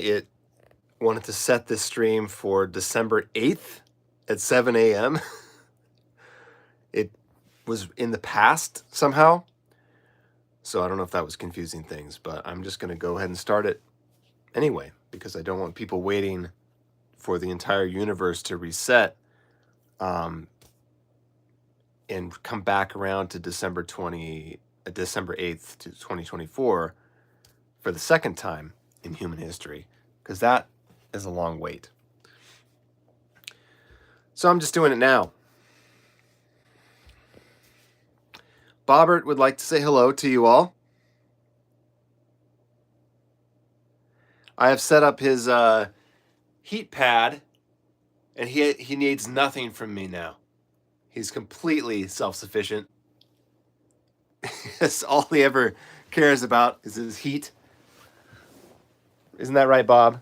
it wanted to set this stream for December 8th at 7 a.m. It was in the past somehow. So I don't know if that was confusing things, but I'm just going to go ahead and start it anyway, because I don't want people waiting for the entire universe to reset and come back around to December 8th to 2024 for the second time in human history, because that is a long wait. So I'm just doing it now. Bobbert would like to say hello to you all. I have set up his heat pad, and he needs nothing from me now. He's completely self-sufficient. That's all he ever cares about is his heat. Isn't that right, Bob?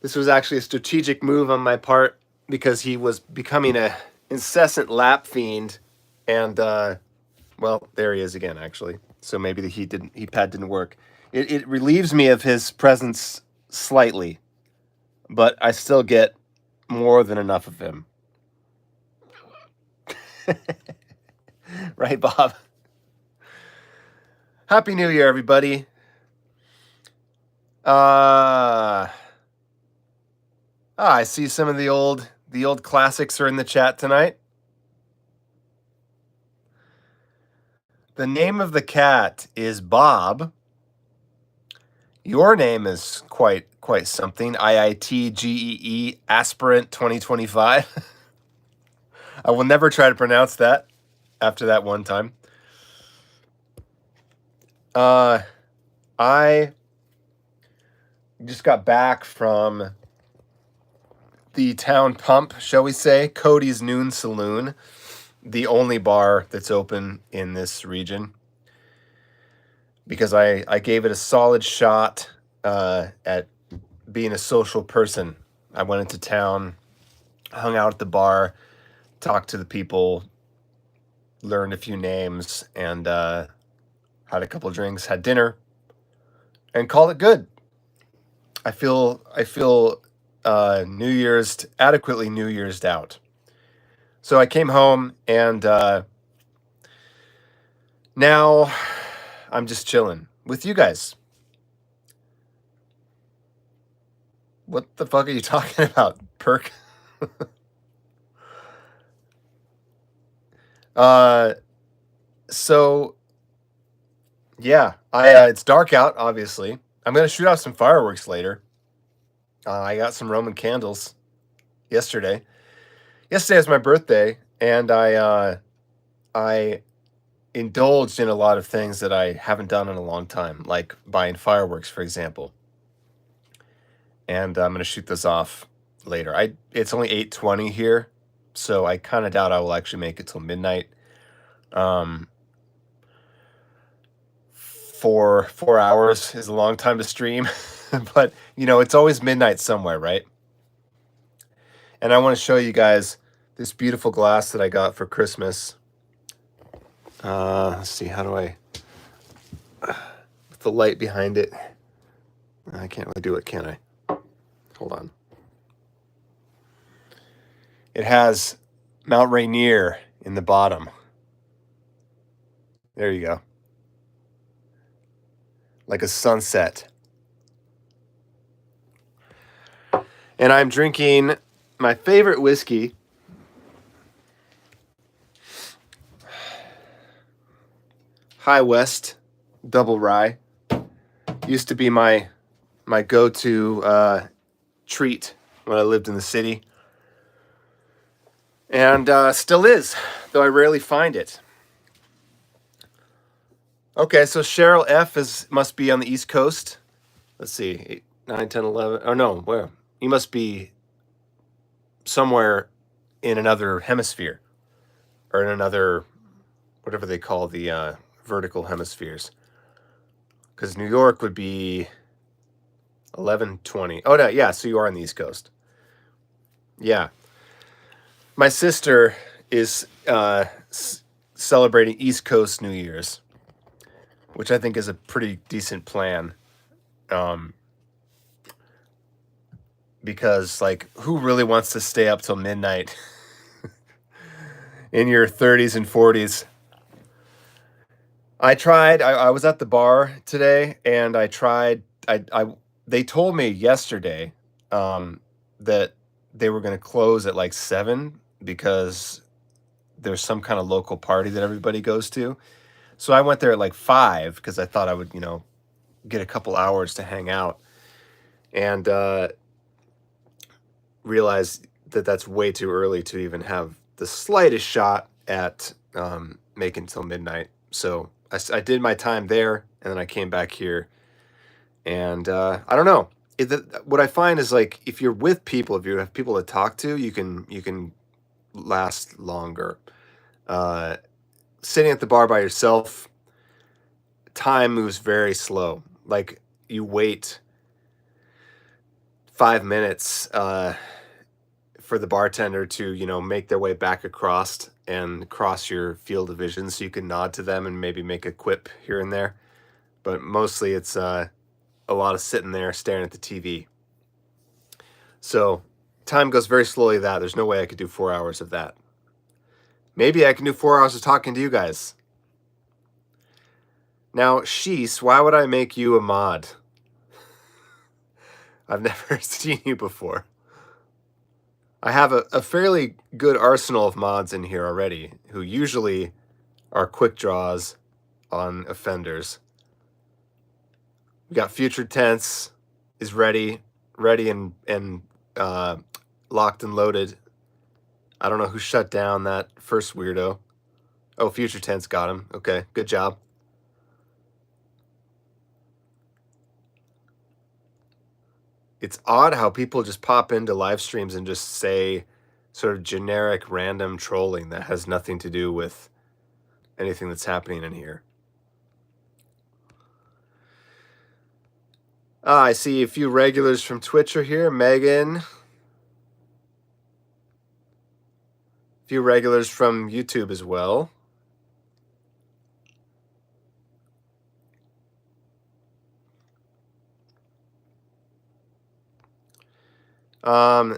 This was actually a strategic move on my part because he was becoming an incessant lap fiend, and well, there he is again, actually. So maybe the heat pad didn't work. It relieves me of his presence slightly, but I still get more than enough of him. Right, Bob? Happy New Year, everybody. I see some of the old classics are in the chat tonight. The name of the cat is Bob. Your name is quite something. IITGEE Aspirant 2025. I will never try to pronounce that after that one time. I just got back from the town pump, shall we say, Cody's Noon Saloon, the only bar that's open in this region, because I gave it a solid shot at being a social person. I went into town, hung out at the bar, talked to the people, learned a few names, and had a couple drinks, had dinner, and called it good. I feel adequately New Year's out. So I came home, and now I'm just chilling with you guys. What the fuck are you talking about, Perk? So yeah, it's dark out, obviously. I'm gonna shoot off some fireworks later. I got some Roman candles yesterday. Yesterday was my birthday, and I indulged in a lot of things that I haven't done in a long time, like buying fireworks, for example. And I'm gonna shoot those off later. It's only 8:20 here, so I kind of doubt I will actually make it till midnight. 4 hours is a long time to stream, but it's always midnight somewhere, right? And I want to show you guys this beautiful glass that I got for Christmas. Let's see, how do I, with the light behind it, I can't really do it, can I? Hold on. It has Mount Rainier in the bottom. There you go. Like a sunset. And I'm drinking my favorite whiskey. High West Double Rye. Used to be my go-to treat when I lived in the city. And still is, though I rarely find it. Okay, so Cheryl F must be on the East Coast. Let's see, 8, 9, 10, 11. Oh no, where? You must be somewhere in another hemisphere, or in another, whatever they call the vertical hemispheres. Because New York would be 11:20. Oh no, yeah. So you are on the East Coast. Yeah. My sister is celebrating East Coast New Year's, which I think is a pretty decent plan. Because, like, who really wants to stay up till midnight in your 30s and 40s? I tried. I was at the bar today, and I tried. They told me yesterday that they were going to close at like 7 because there's some kind of local party that everybody goes to. So I went there at like 5 because I thought I would, get a couple hours to hang out, and realized that that's way too early to even have the slightest shot at making till midnight. So I did my time there, and then I came back here, and I don't know. What I find is, like, if you're with people, if you have people to talk to, you can last longer. Sitting at the bar by yourself, time moves very slow. Like, you wait 5 minutes for the bartender to make their way back across and cross your field of vision, so you can nod to them and maybe make a quip here and there. But mostly it's a lot of sitting there staring at the TV. So time goes very slowly. There's no way I could do 4 hours of that. Maybe I can do 4 hours of talking to you guys. Now, Shees, why would I make you a mod? I've never seen you before. I have a fairly good arsenal of mods in here already, who usually are quick draws on offenders. We got Future Tense is ready and locked and loaded. I don't know who shut down that first weirdo. Oh, Future Tense got him. Okay, good job. It's odd how people just pop into live streams and just say sort of generic random trolling that has nothing to do with anything that's happening in here. I see a few regulars from Twitch are here. Megan. A few regulars from YouTube as well. I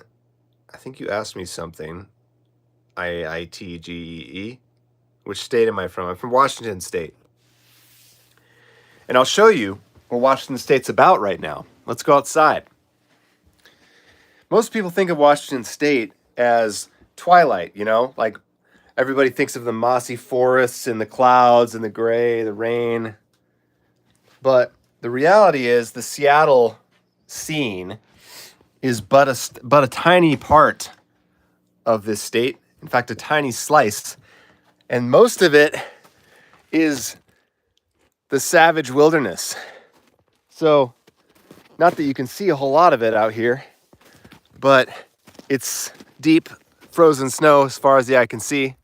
think you asked me something. IITGEE. Which state am I from? I'm from Washington State. And I'll show you what Washington State's about right now. Let's go outside. Most people think of Washington State as Twilight, like everybody thinks of the mossy forests and the clouds and the gray, the rain. But the reality is the Seattle scene is but a tiny part of this state. In fact, a tiny slice. And most of it is the savage wilderness. So, not that you can see a whole lot of it out here, but it's deep frozen snow as far as the eye can see,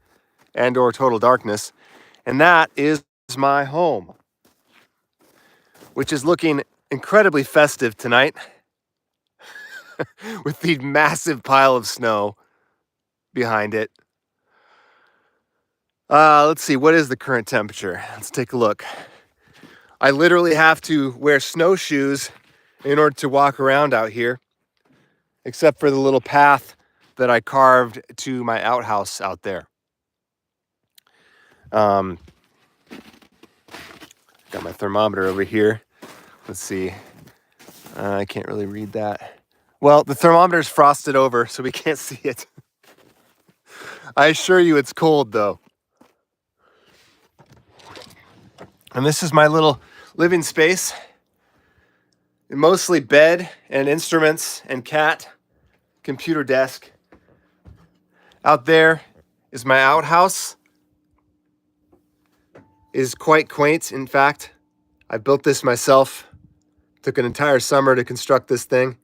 and or total darkness. And that is my home, which is looking incredibly festive tonight with the massive pile of snow behind it. Let's see, what is the current temperature? Let's take a look. I literally have to wear snowshoes in order to walk around out here, except for the little path that I carved to my outhouse out there. Got my thermometer over here. Let's see. I can't really read that. Well, the thermometer's frosted over, so we can't see it. I assure you it's cold, though. And this is my little living space. Mostly bed and instruments and cat, computer desk. Out there is my outhouse. It is quite quaint, in fact. I built this myself. Took an entire summer to construct this thing.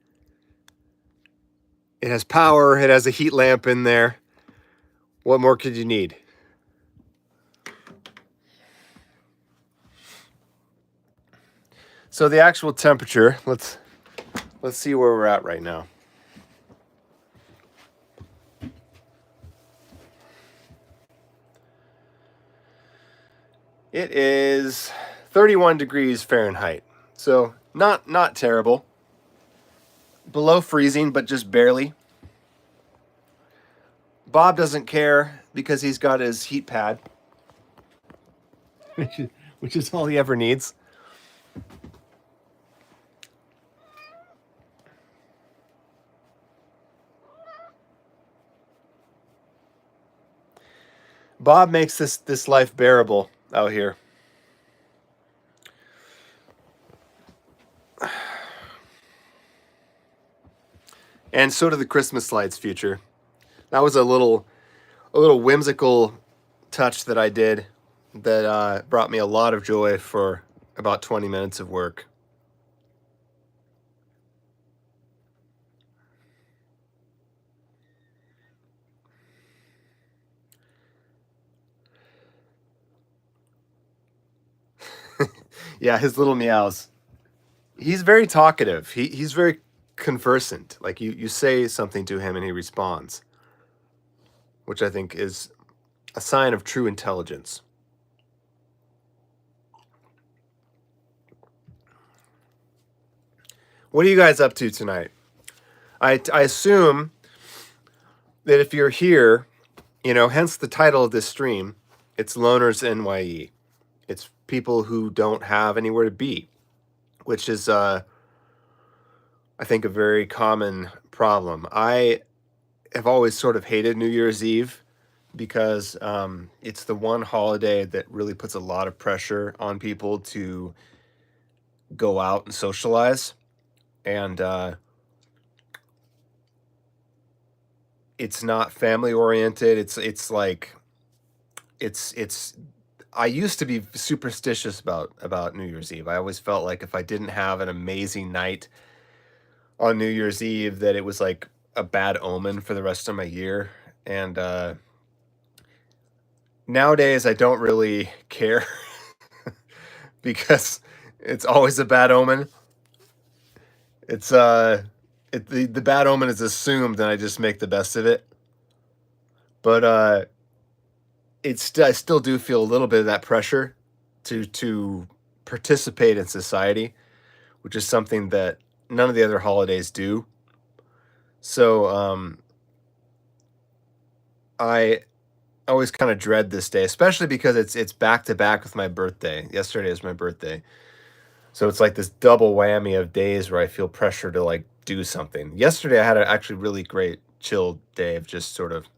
It has power. It has a heat lamp in there. What more could you need? So the actual temperature, let's see where we're at right now. It is 31 degrees Fahrenheit. So not terrible. Below freezing, but just barely. Bob doesn't care because he's got his heat pad, which is all he ever needs. Bob makes this life bearable out here. And so do the Christmas lights, Future. That was a little whimsical touch that I did that brought me a lot of joy for about 20 minutes of work. Yeah, his little meows. He's very talkative. He's very conversant. Like you say something to him and he responds, which I think is a sign of true intelligence. What are you guys up to tonight? I assume that if you're here, hence the title of this stream, it's Loners NYE. It's people who don't have anywhere to be, which is, I think, a very common problem. I have always sort of hated New Year's Eve because it's the one holiday that really puts a lot of pressure on people to go out and socialize. And it's not family oriented. It's like I used to be superstitious about New Year's Eve. I always felt like if I didn't have an amazing night on New Year's Eve, that it was like a bad omen for the rest of my year. And nowadays I don't really care because it's always a bad omen. It's the bad omen is assumed and I just make the best of it. But I still do feel a little bit of that pressure to participate in society, which is something that none of the other holidays do. So I always kind of dread this day, especially because it's back to back with my birthday. Yesterday is my birthday. So it's like this double whammy of days where I feel pressure to like do something. Yesterday I had an actually really great chill day of just sort of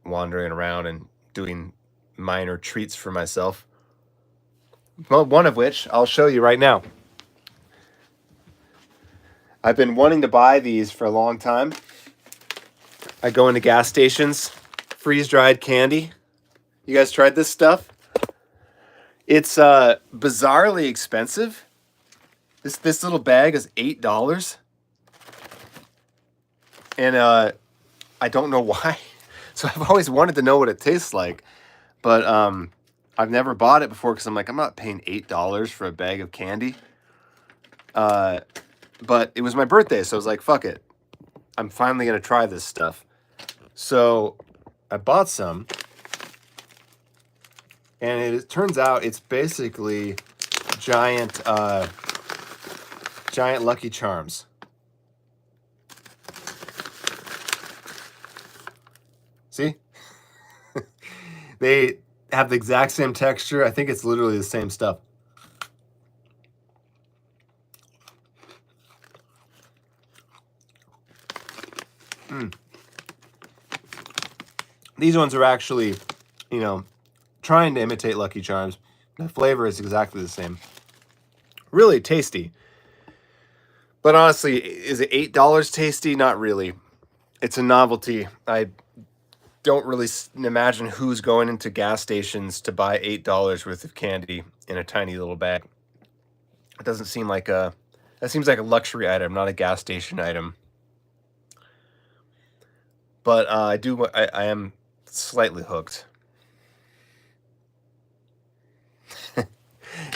wandering around and doing minor treats for myself. Well, one of which I'll show you right now. I've been wanting to buy these for a long time. I go into gas stations, freeze-dried candy. You guys tried this stuff? It's bizarrely expensive. This little bag is $8. And I don't know why. So I've always wanted to know what it tastes like. But I've never bought it before because I'm like, I'm not paying $8 for a bag of candy. But it was my birthday, so I was like, fuck it. I'm finally going to try this stuff. So I bought some. And it turns out it's basically giant Lucky Charms. See? They have the exact same texture. I think it's literally the same stuff. These ones are actually, trying to imitate Lucky Charms. The flavor is exactly the same. Really tasty. But honestly, is it $8 tasty? Not really. It's a novelty. I don't really imagine who's going into gas stations to buy $8 worth of candy in a tiny little bag. It doesn't seem like that seems like a luxury item, not a gas station item. But I am slightly hooked.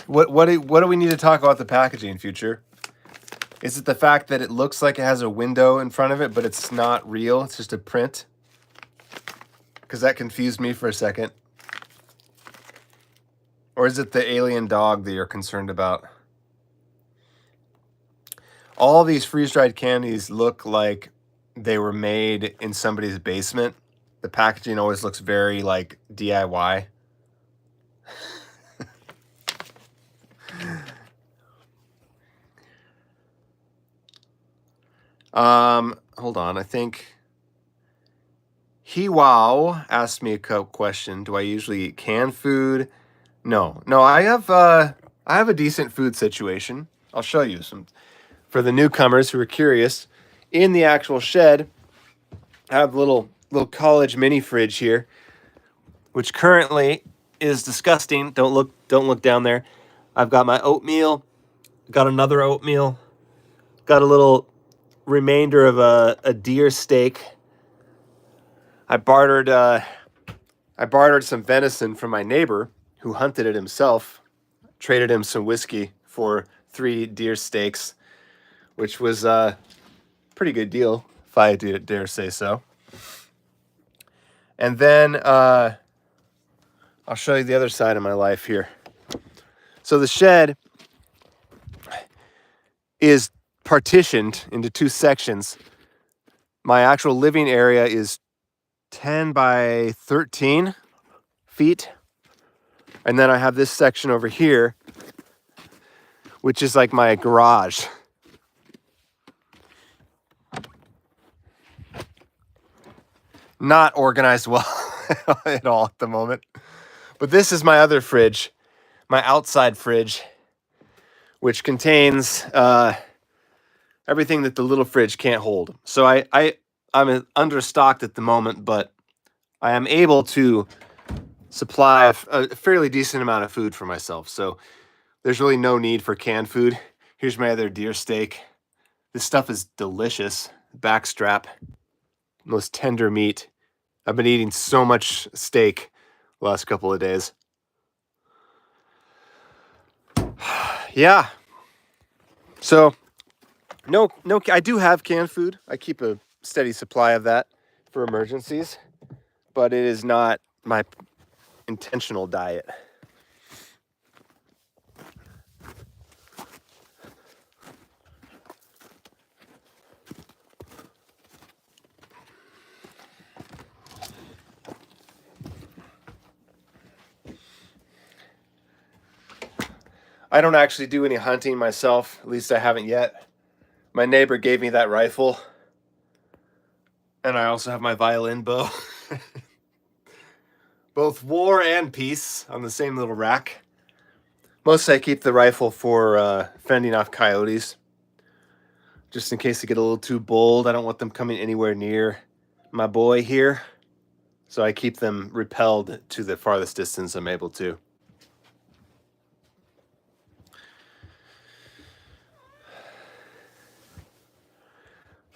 What do we need to talk about the packaging, Future? Is it the fact that it looks like it has a window in front of it, but it's not real? It's just a print? Because that confused me for a second. Or is it the alien dog that you're concerned about? All these freeze-dried candies look like they were made in somebody's basement. The packaging always looks very like DIY. Hold on. I think Wow asked me a question. Do I usually eat canned food? No. I have a decent food situation. I'll show you some for the newcomers who are curious. In the actual shed, I have a little college mini fridge here, which currently is disgusting. Don't look down there. I've got my oatmeal, got another oatmeal, got a little remainder of a deer steak. I bartered some venison from my neighbor who hunted it himself. Traded him some whiskey for 3 deer steaks, which was a pretty good deal, if I dare say so. And then I'll show you the other side of my life here. So the shed is partitioned into 2 sections. My actual living area is 10 by 13 feet. And then I have this section over here, which is like my garage. Not organized well at all at the moment. But this is my other fridge, my outside fridge, which contains everything that the little fridge can't hold. So I'm understocked at the moment, but I am able to supply a fairly decent amount of food for myself. So there's really no need for canned food. Here's my other deer steak. This stuff is delicious. Backstrap, most tender meat. I've been eating so much steak the last couple of days. Yeah. So, no, I do have canned food. I keep a steady supply of that for emergencies, but it is not my intentional diet. I don't actually do any hunting myself, at least I haven't yet. My neighbor gave me that rifle, and I also have my violin bow. Both war and peace on the same little rack. Mostly I keep the rifle for fending off coyotes. Just in case they get a little too bold. I don't want them coming anywhere near my boy here. So I keep them repelled to the farthest distance I'm able to.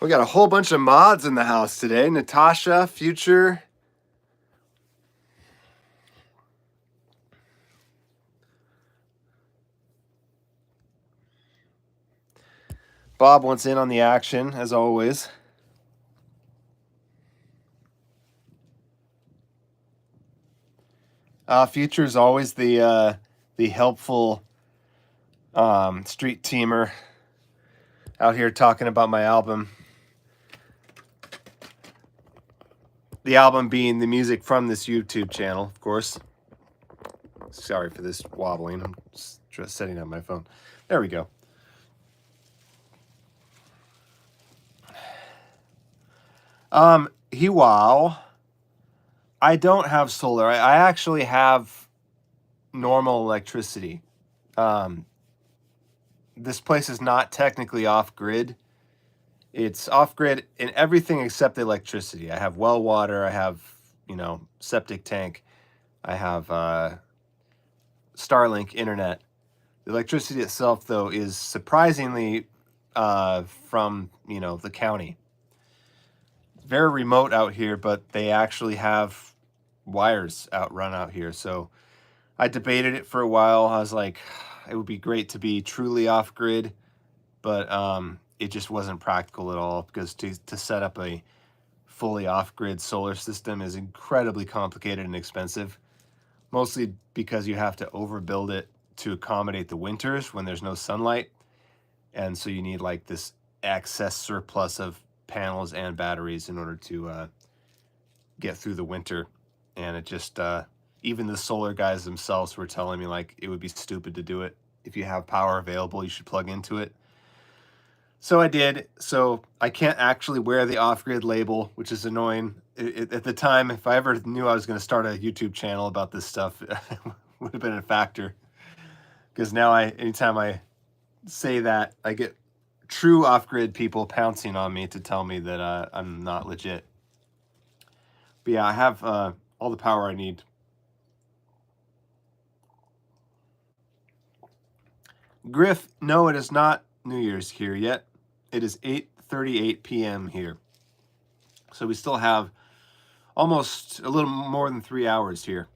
We got a whole bunch of mods in the house today. Natasha, Future. Bob wants in on the action, as always. Future is always the helpful street teamer out here talking about my album. The album being the music from this YouTube channel, of course. Sorry for this wobbling. I'm just setting up my phone. There we go. Wow. I don't have solar. I actually have normal electricity. This place is not technically off-grid. It's off-grid in everything except the electricity. I have well water. I have, septic tank. I have Starlink internet. The electricity itself, though, is surprisingly from, the county. Very remote out here, but they actually have wires run out here. So I debated it for a while. I was like, it would be great to be truly off-grid, but it just wasn't practical at all because to set up a fully off-grid solar system is incredibly complicated and expensive. mostly because you have to overbuild it to accommodate the winters when there's no sunlight. And so you need like this excess surplus of panels and batteries in order to get through the winter. And it just, even the solar guys themselves were telling me like it would be stupid to do it. If you have power available, you should plug into it. So I did. So I can't actually wear the off-grid label, which is annoying. At the time, if I ever knew I was going to start a YouTube channel about this stuff, it would have been a factor. Because now anytime I say that, I get true off-grid people pouncing on me to tell me that I'm not legit. But yeah, I have all the power I need. Griff, no, it is not New Year's here yet. It is 8:38 p.m. here. So we still have almost a little more than 3 hours here.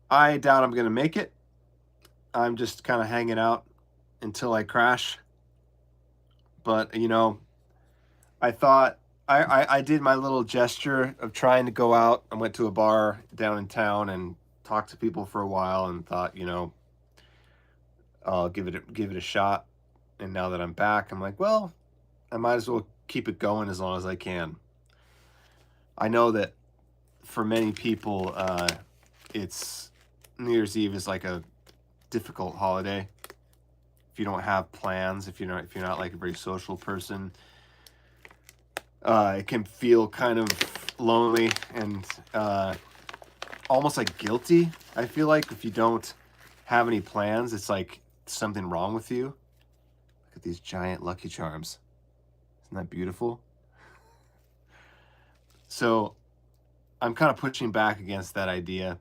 I doubt I'm going to make it. I'm just kind of hanging out until I crash. But, you know, I thought I did my little gesture of trying to go out. I went to a bar down in town and talked to people for a while and thought, you know, I'll give it a shot. And now that I'm back, I'm like, well, I might as well keep it going as long as I can. I know that for many people, it's New Year's Eve is like a difficult holiday. If you don't have plans, if you're not like a very social person, it can feel kind of lonely and almost like guilty. I feel like if you don't have any plans, it's like something wrong with you. Look at these giant Lucky Charms. Isn't that beautiful? So I'm kind of pushing back against that idea.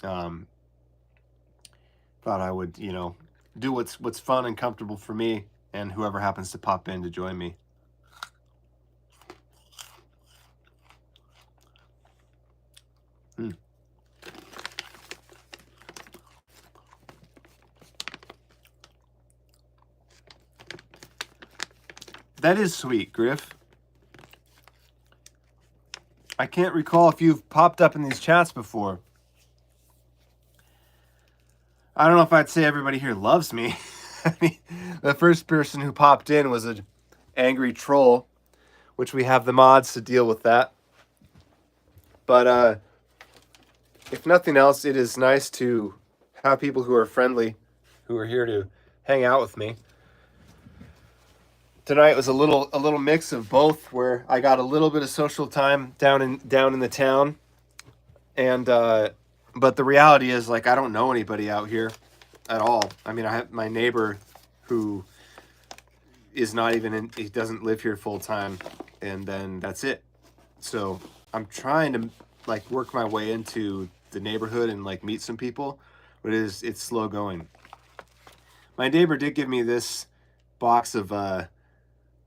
Thought I would, you know, do what's fun and comfortable for me and whoever happens to pop in to join me. That is sweet, Griff. I can't recall if you've popped up in these chats before. I don't know if I'd say everybody here loves me. I mean, the first person who popped in was an angry troll, which we have the mods to deal with that. But if nothing else, it is nice to have people who are friendly, who are here to hang out with me. Tonight was a little mix of both, where I got a little bit of social time down in the town, and but the reality is, like, I don't know anybody out here at all. I mean, I have my neighbor who is not even he doesn't live here full time, and then that's it. So I'm trying to like work my way into the neighborhood and like meet some people, but it's slow going. My neighbor did give me this box of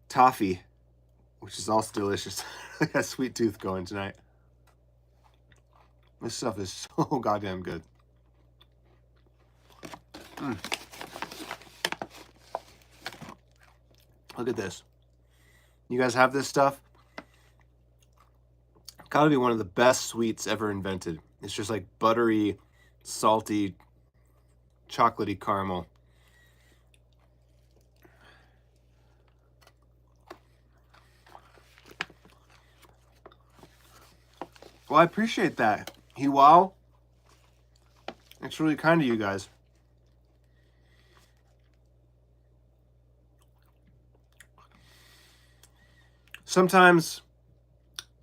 toffee, which is also delicious. I got a sweet tooth going tonight. This stuff is so goddamn good. Look at this. You guys have this stuff? Gotta be one of the best sweets ever invented. It's just like buttery, salty, chocolatey caramel. Well, I appreciate that. Wow. It's really kind of you guys. Sometimes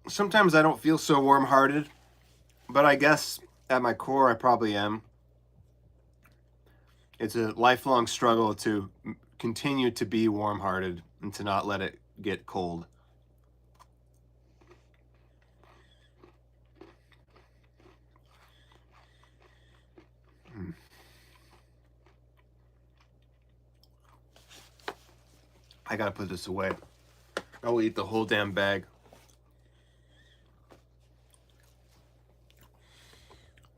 I don't feel so warm-hearted, but I guess at my core I probably am. It's a lifelong struggle to continue to be warm-hearted and to not let it get cold. I gotta put this away. I will eat the whole damn bag.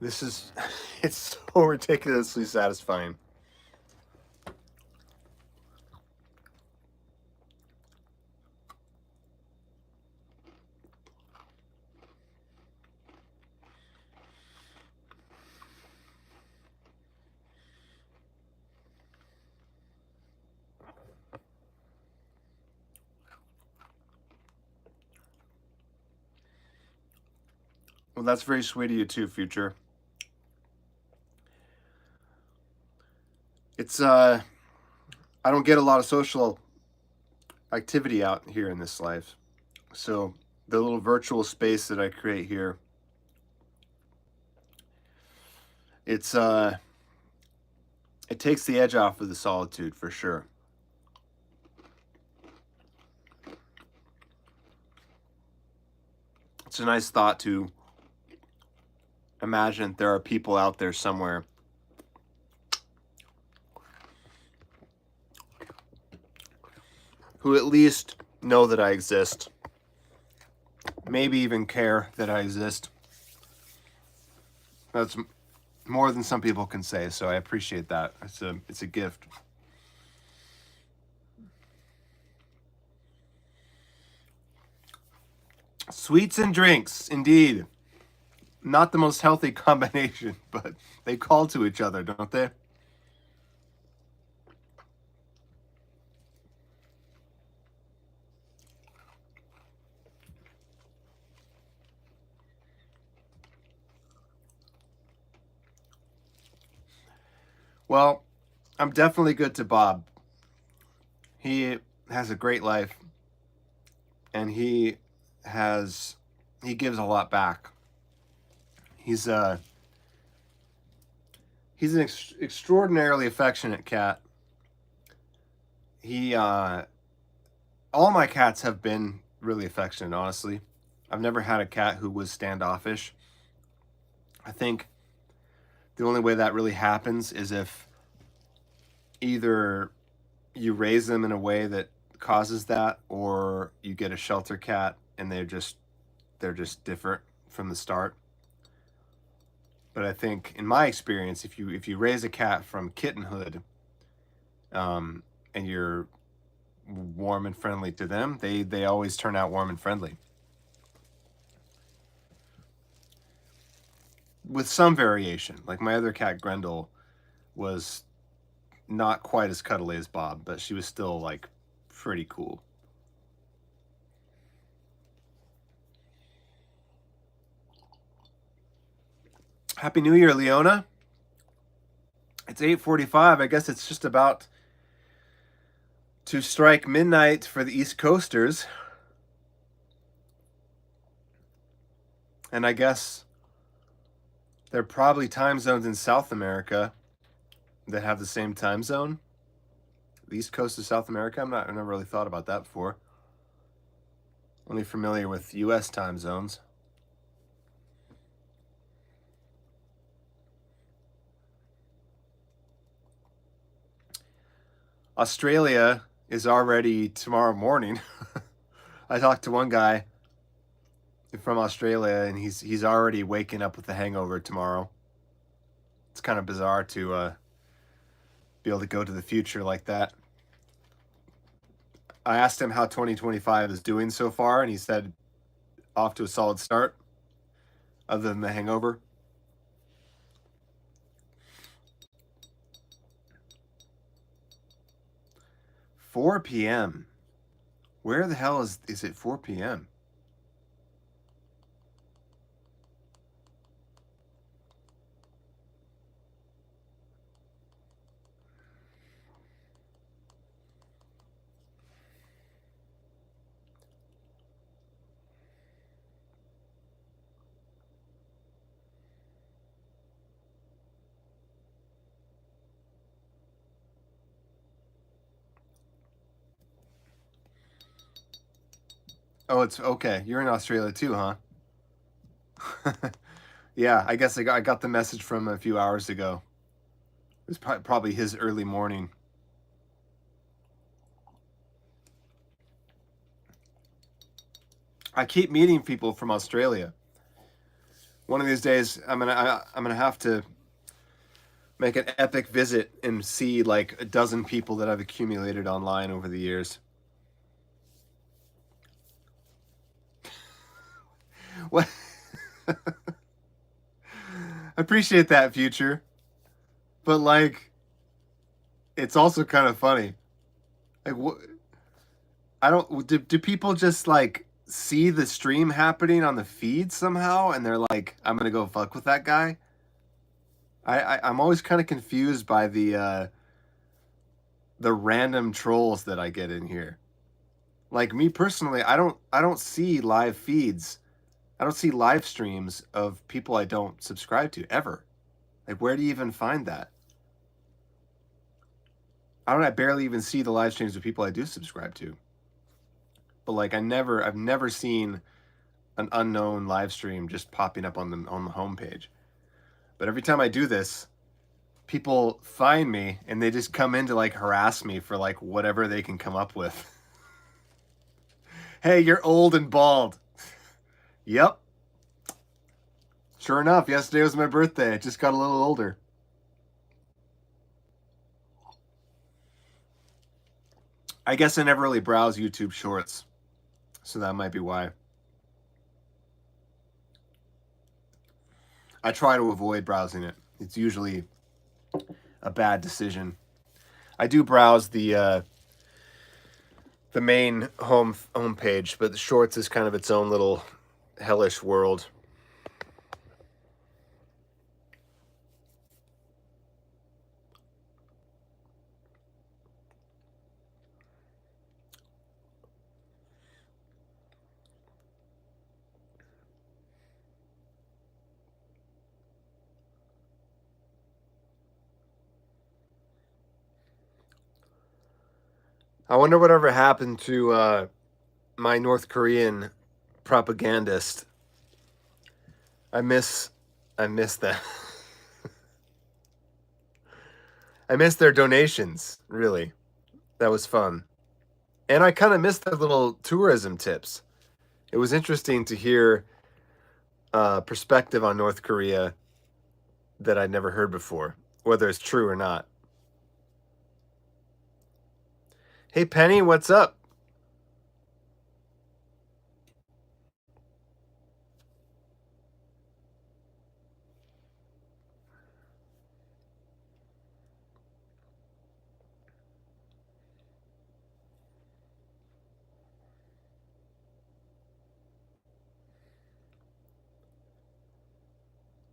This is, it's so ridiculously satisfying. Well, that's very sweet of you too, Future. It's I don't get a lot of social activity out here in this life. So the little virtual space that I create here, it's it takes the edge off of the solitude for sure. It's a nice thought to imagine there are people out there somewhere who at least know that I exist, maybe even care that I exist. That's more than some people can say, so I appreciate that. It's a gift. Sweets and drinks, indeed. Not the most healthy combination, but they call to each other, don't they? Well, I'm definitely good to Bob. He has a great life, and he gives a lot back. He's an extraordinarily affectionate cat. He all my cats have been really affectionate, honestly. I've never had a cat who was standoffish. I think the only way that really happens is if either you raise them in a way that causes that, or you get a shelter cat and they're just different from the start. But I think, in my experience, if you raise a cat from kittenhood, and you're warm and friendly to them, they always turn out warm and friendly. With some variation, like my other cat Grendel was not quite as cuddly as Bob, but she was still like pretty cool. Happy New Year, Leona. It's 8:45. I guess it's just about to strike midnight for the East Coasters. And I guess there are probably time zones in South America that have the same time zone. The East Coast of South America. I've never really thought about that before. Only familiar with US time zones. Australia is already tomorrow morning. I talked to one guy from Australia, and he's already waking up with a hangover tomorrow. It's kind of bizarre to be able to go to the future like that. I asked him how 2025 is doing so far, and he said off to a solid start, other than the hangover. Four p.m. Where the hell is it 4 p.m.? Oh, it's okay. You're in Australia too, huh? Yeah, I guess I got the message from a few hours ago. It was probably his early morning. I keep meeting people from Australia. One of these days, I'm gonna have to make an epic visit and see like a dozen people that I've accumulated online over the years. What? I appreciate that, Future, but like, it's also kind of funny. Like, what? I don't. Do people just like see the stream happening on the feed somehow, and they're like, I'm gonna go fuck with that guy. I'm always kind of confused by the random trolls that I get in here. Like me personally, I don't see live feeds. I don't see live streams of people I don't subscribe to ever. Like, where do you even find that? I barely even see the live streams of people I do subscribe to. But like, I've never seen an unknown live stream just popping up on the homepage. But every time I do this, people find me and they just come in to like harass me for like whatever they can come up with. Hey, you're old and bald. Yep. Sure enough, yesterday was my birthday. I just got a little older. I guess I never really browse YouTube Shorts, so that might be why. I try to avoid browsing it. It's usually a bad decision. I do browse the main home page, but the Shorts is kind of its own little hellish world. I wonder whatever happened to my North Korean propagandist. I miss that. I miss their donations, really. That was fun. And I kind of missed their little tourism tips. It was interesting to hear perspective on North Korea that I'd never heard before, whether it's true or not. Hey, Penny, what's up?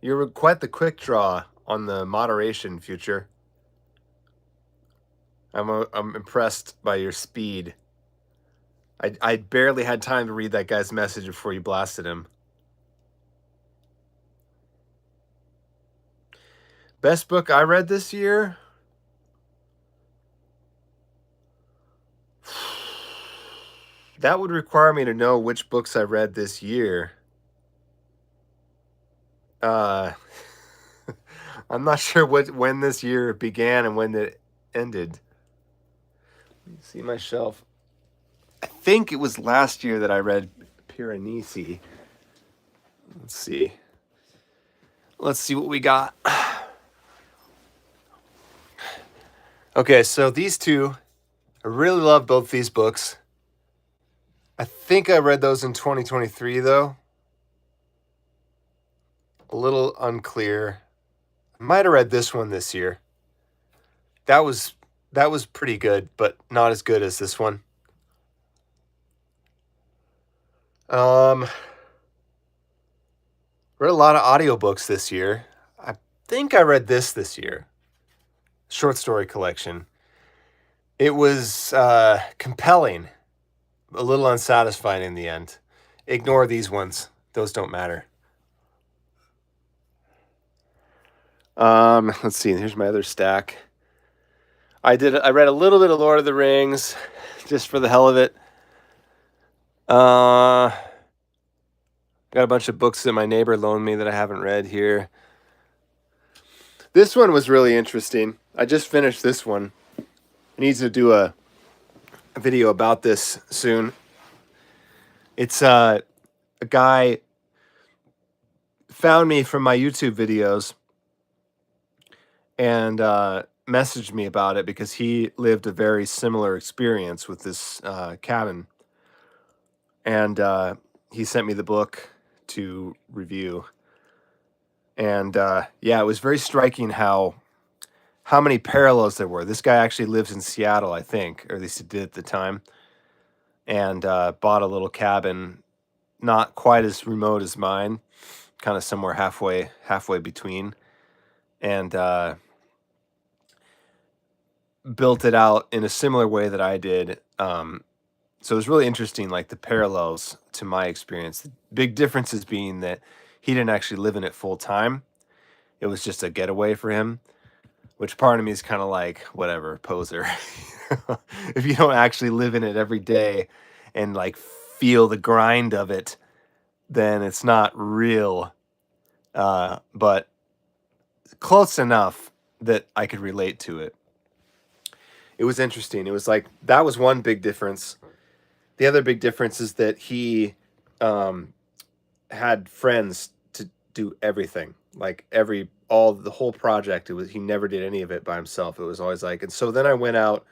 You're quite the quick draw on the moderation, Future. I'm impressed by your speed. I barely had time to read that guy's message before you blasted him. Best book I read this year? That would require me to know which books I read this year. I'm not sure when this year began and when it ended. Let me see my shelf. I think it was last year that I read Piranesi. Let's see. Let's see what we got. Okay, so these two, I really love both these books. I think I read those in 2023, though. A little unclear. I might have read this one this year. That was pretty good, but not as good as this one. Read a lot of audiobooks this year. I think I read this year. Short story collection. It was compelling, a little unsatisfying in the end. Ignore these ones. Those don't matter. Let's see. Here's my other stack. I read a little bit of Lord of the Rings, just for the hell of it. Got a bunch of books that my neighbor loaned me that I haven't read here. This one was really interesting. I just finished this one. I need to do a video about this soon. It's a guy found me from my YouTube videos and messaged me about it because he lived a very similar experience with this cabin. And he sent me the book to review. And yeah, it was very striking how many parallels there were. This guy actually lives in Seattle, I think, or at least he did at the time, and bought a little cabin not quite as remote as mine, kind of somewhere halfway between, and built it out in a similar way that I did. So it was really interesting, like the parallels to my experience. The big differences being that he didn't actually live in it full time. It was just a getaway for him, which part of me is kind of like, whatever, poser. If you don't actually live in it every day and like feel the grind of it, then it's not real. But close enough that I could relate to it. It was interesting. It was like, that was one big difference. The other big difference is that he had friends to do everything, like the whole project. He never did any of it by himself. It was always like, and so then I went out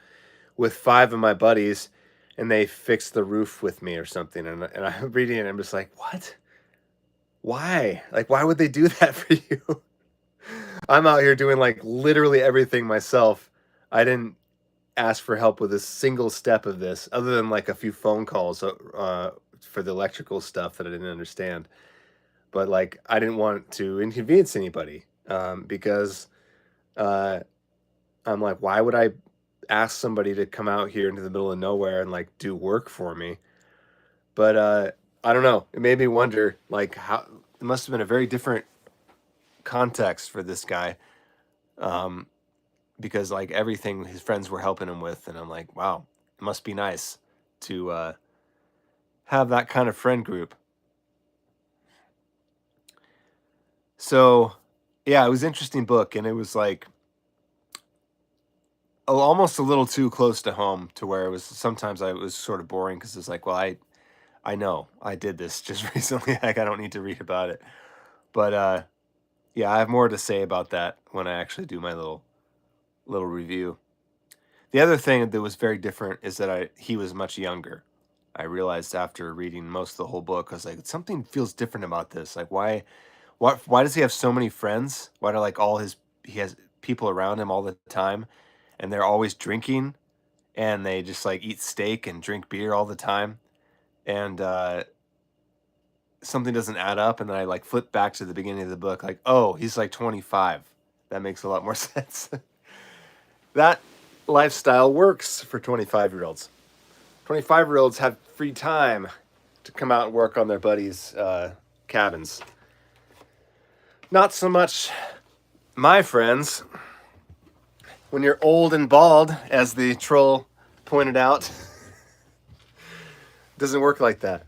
with 5 of my buddies and they fixed the roof with me or something. And I'm reading it and I'm just like, what? Why? Like, why would they do that for you? I'm out here doing like literally everything myself. I didn't ask for help with a single step of this, other than like a few phone calls for the electrical stuff that I didn't understand. But like, I didn't want to inconvenience anybody because I'm like, why would I ask somebody to come out here into the middle of nowhere and like do work for me? But I don't know. It made me wonder, like, how it must have been a very different context for this guy. Because like everything his friends were helping him with, and I'm like, wow, it must be nice to have that kind of friend group. So yeah, it was an interesting book, and it was like almost a little too close to home, to where it was sometimes I was sort of boring, because it's like, well, I know I did this just recently, like I don't need to read about it. But yeah, I have more to say about that when I actually do my little review. The other thing that was very different is that he was much younger. I realized after reading most of the whole book, I was like, something feels different about this. Like, why does he have so many friends? Why do like he has people around him all the time, and they're always drinking, and they just like eat steak and drink beer all the time, and something doesn't add up. And then I like flip back to the beginning of the book, like, oh, he's like 25. That makes a lot more sense. That lifestyle works for 25-year-olds. 25-year-olds have free time to come out and work on their buddies' cabins. Not so much my friends. When you're old and bald, as the troll pointed out, doesn't work like that.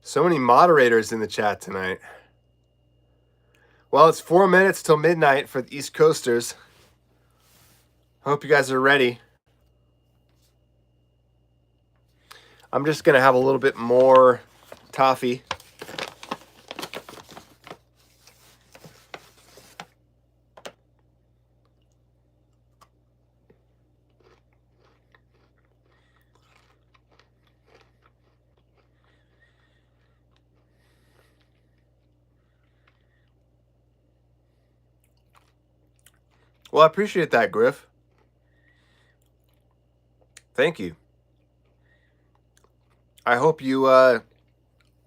So many moderators in the chat tonight. Well, it's 4 minutes till midnight for the East Coasters. Hope you guys are ready. I'm just going to have a little bit more toffee. Well, I appreciate that, Griff. Thank you. I hope you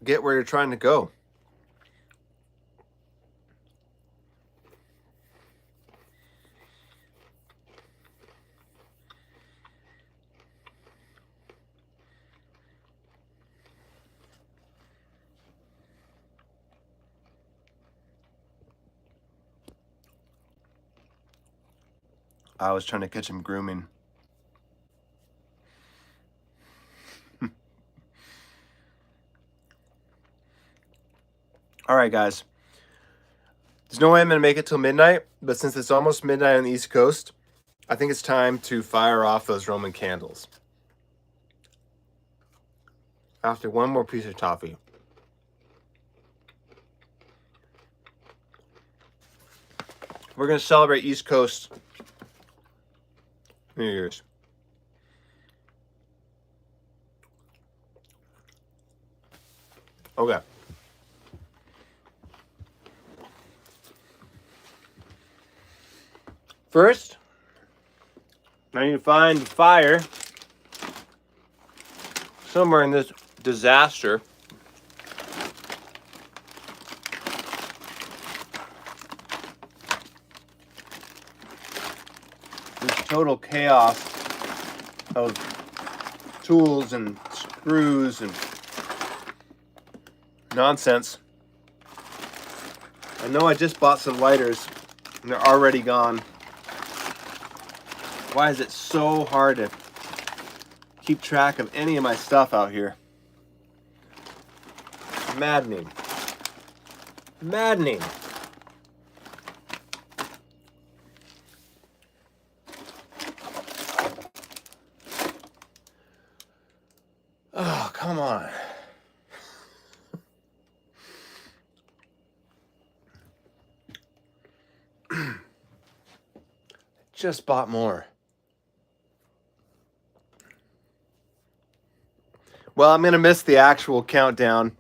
get where you're trying to go. I was trying to catch him grooming. All right, guys. There's no way I'm going to make it till midnight, but since it's almost midnight on the East Coast, I think it's time to fire off those Roman candles. After one more piece of toffee. We're going to celebrate East Coast New Year's. Okay. First, I need to find the fire somewhere in this disaster. This total chaos of tools and screws and nonsense. I know I just bought some lighters and they're already gone. Why is it so hard to keep track of any of my stuff out here? Maddening. Maddening. Oh, come on. Just bought more. Well, I'm going to miss the actual countdown.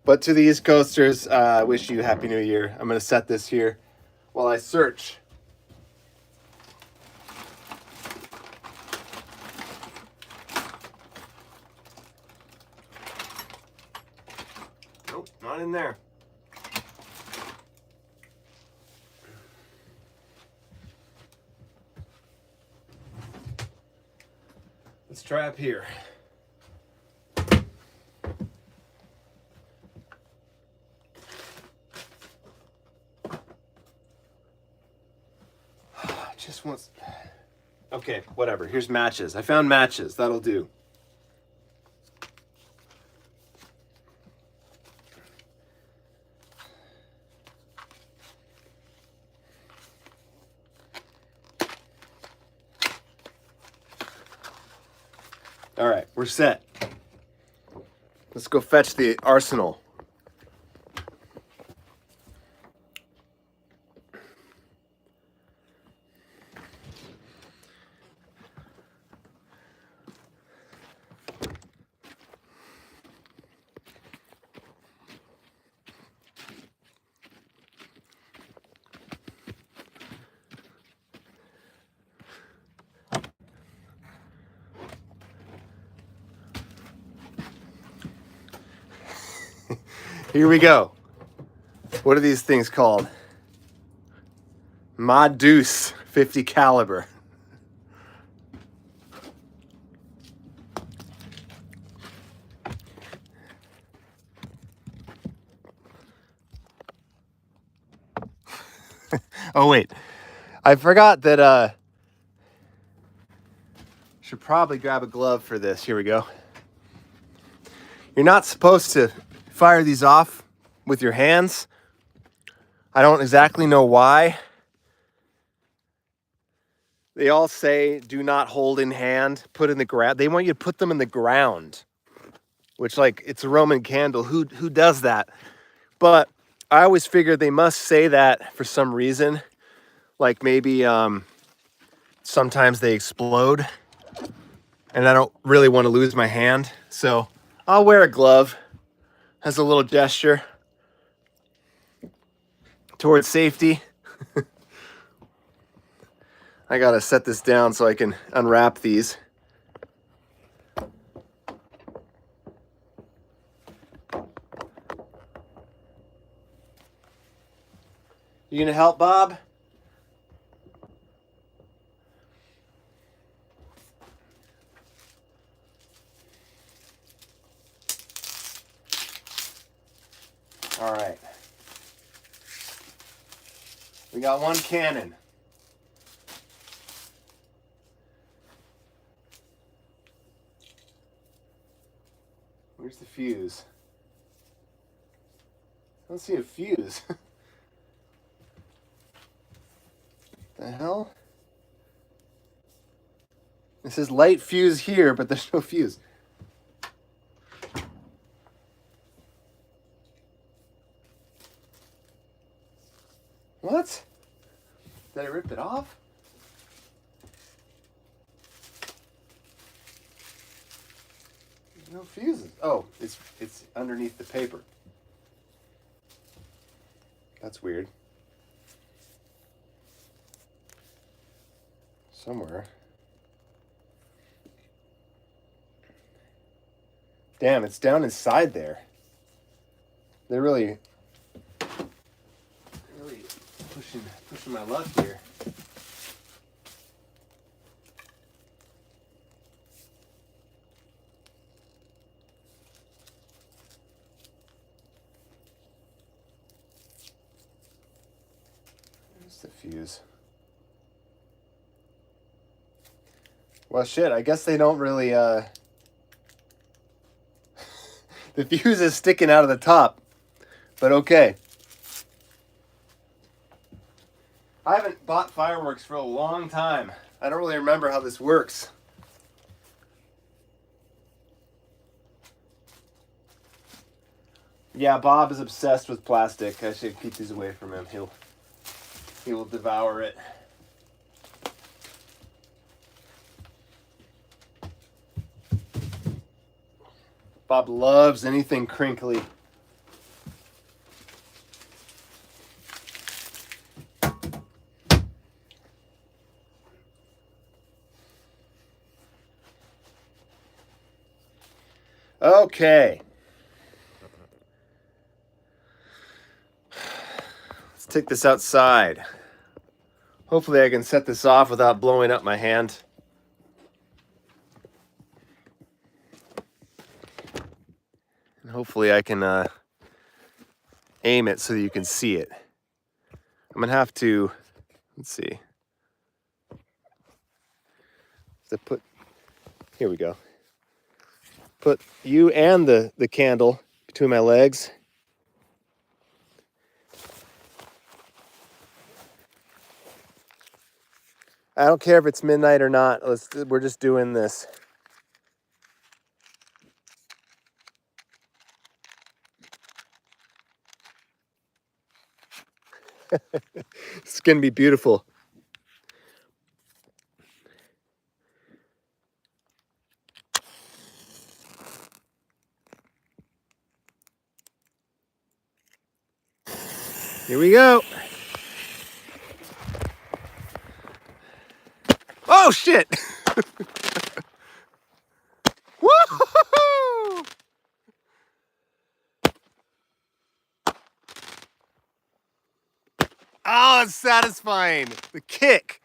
But to the East Coasters, I wish you Happy New Year. I'm going to set this here while I search. Nope, not in there. Let's try up here. Just wants. Okay, whatever. Here's matches. I found matches. That'll do. All right, we're set. Let's go fetch the arsenal. Here we go. What are these things called? Mod Deuce 50 caliber. Oh wait, I forgot that should probably grab a glove for this. Here we go. You're not supposed to fire these off with your hands. I don't exactly know why. They all say do not hold in hand, put in the ground. They want you to put them in the ground, which, like, it's a Roman candle. Who does that? But I always figured they must say that for some reason. Like maybe sometimes they explode and I don't really want to lose my hand. So I'll wear a glove as a little gesture towards safety. I gotta set this down so I can unwrap these. You gonna help, Bob? All right. We got one cannon. Where's the fuse? I don't see a fuse. The hell? It says light fuse here, but there's no fuse. What? Did I rip it off? There's no fuses. Oh, it's underneath the paper. That's weird. somewhere. Damn, it's down inside there. They're really pushing my luck here. There's the fuse. Well, shit, I guess they don't really, the fuse is sticking out of the top, but okay. I haven't bought fireworks for a long time. I don't really remember how this works. Yeah, Bob is obsessed with plastic. I should keep these away from him. He will devour it. Bob loves anything crinkly. Okay. Let's take this outside. Hopefully I can set this off without blowing up my hand. And hopefully I can aim it so that you can see it. I'm gonna have to, let's see. Here we go. Put you and the candle between my legs. I don't care if it's midnight or not. We're just doing this. It's gonna be beautiful. Here we go. Oh shit! Woo-hoo-hoo! Oh, it's satisfying. The kick.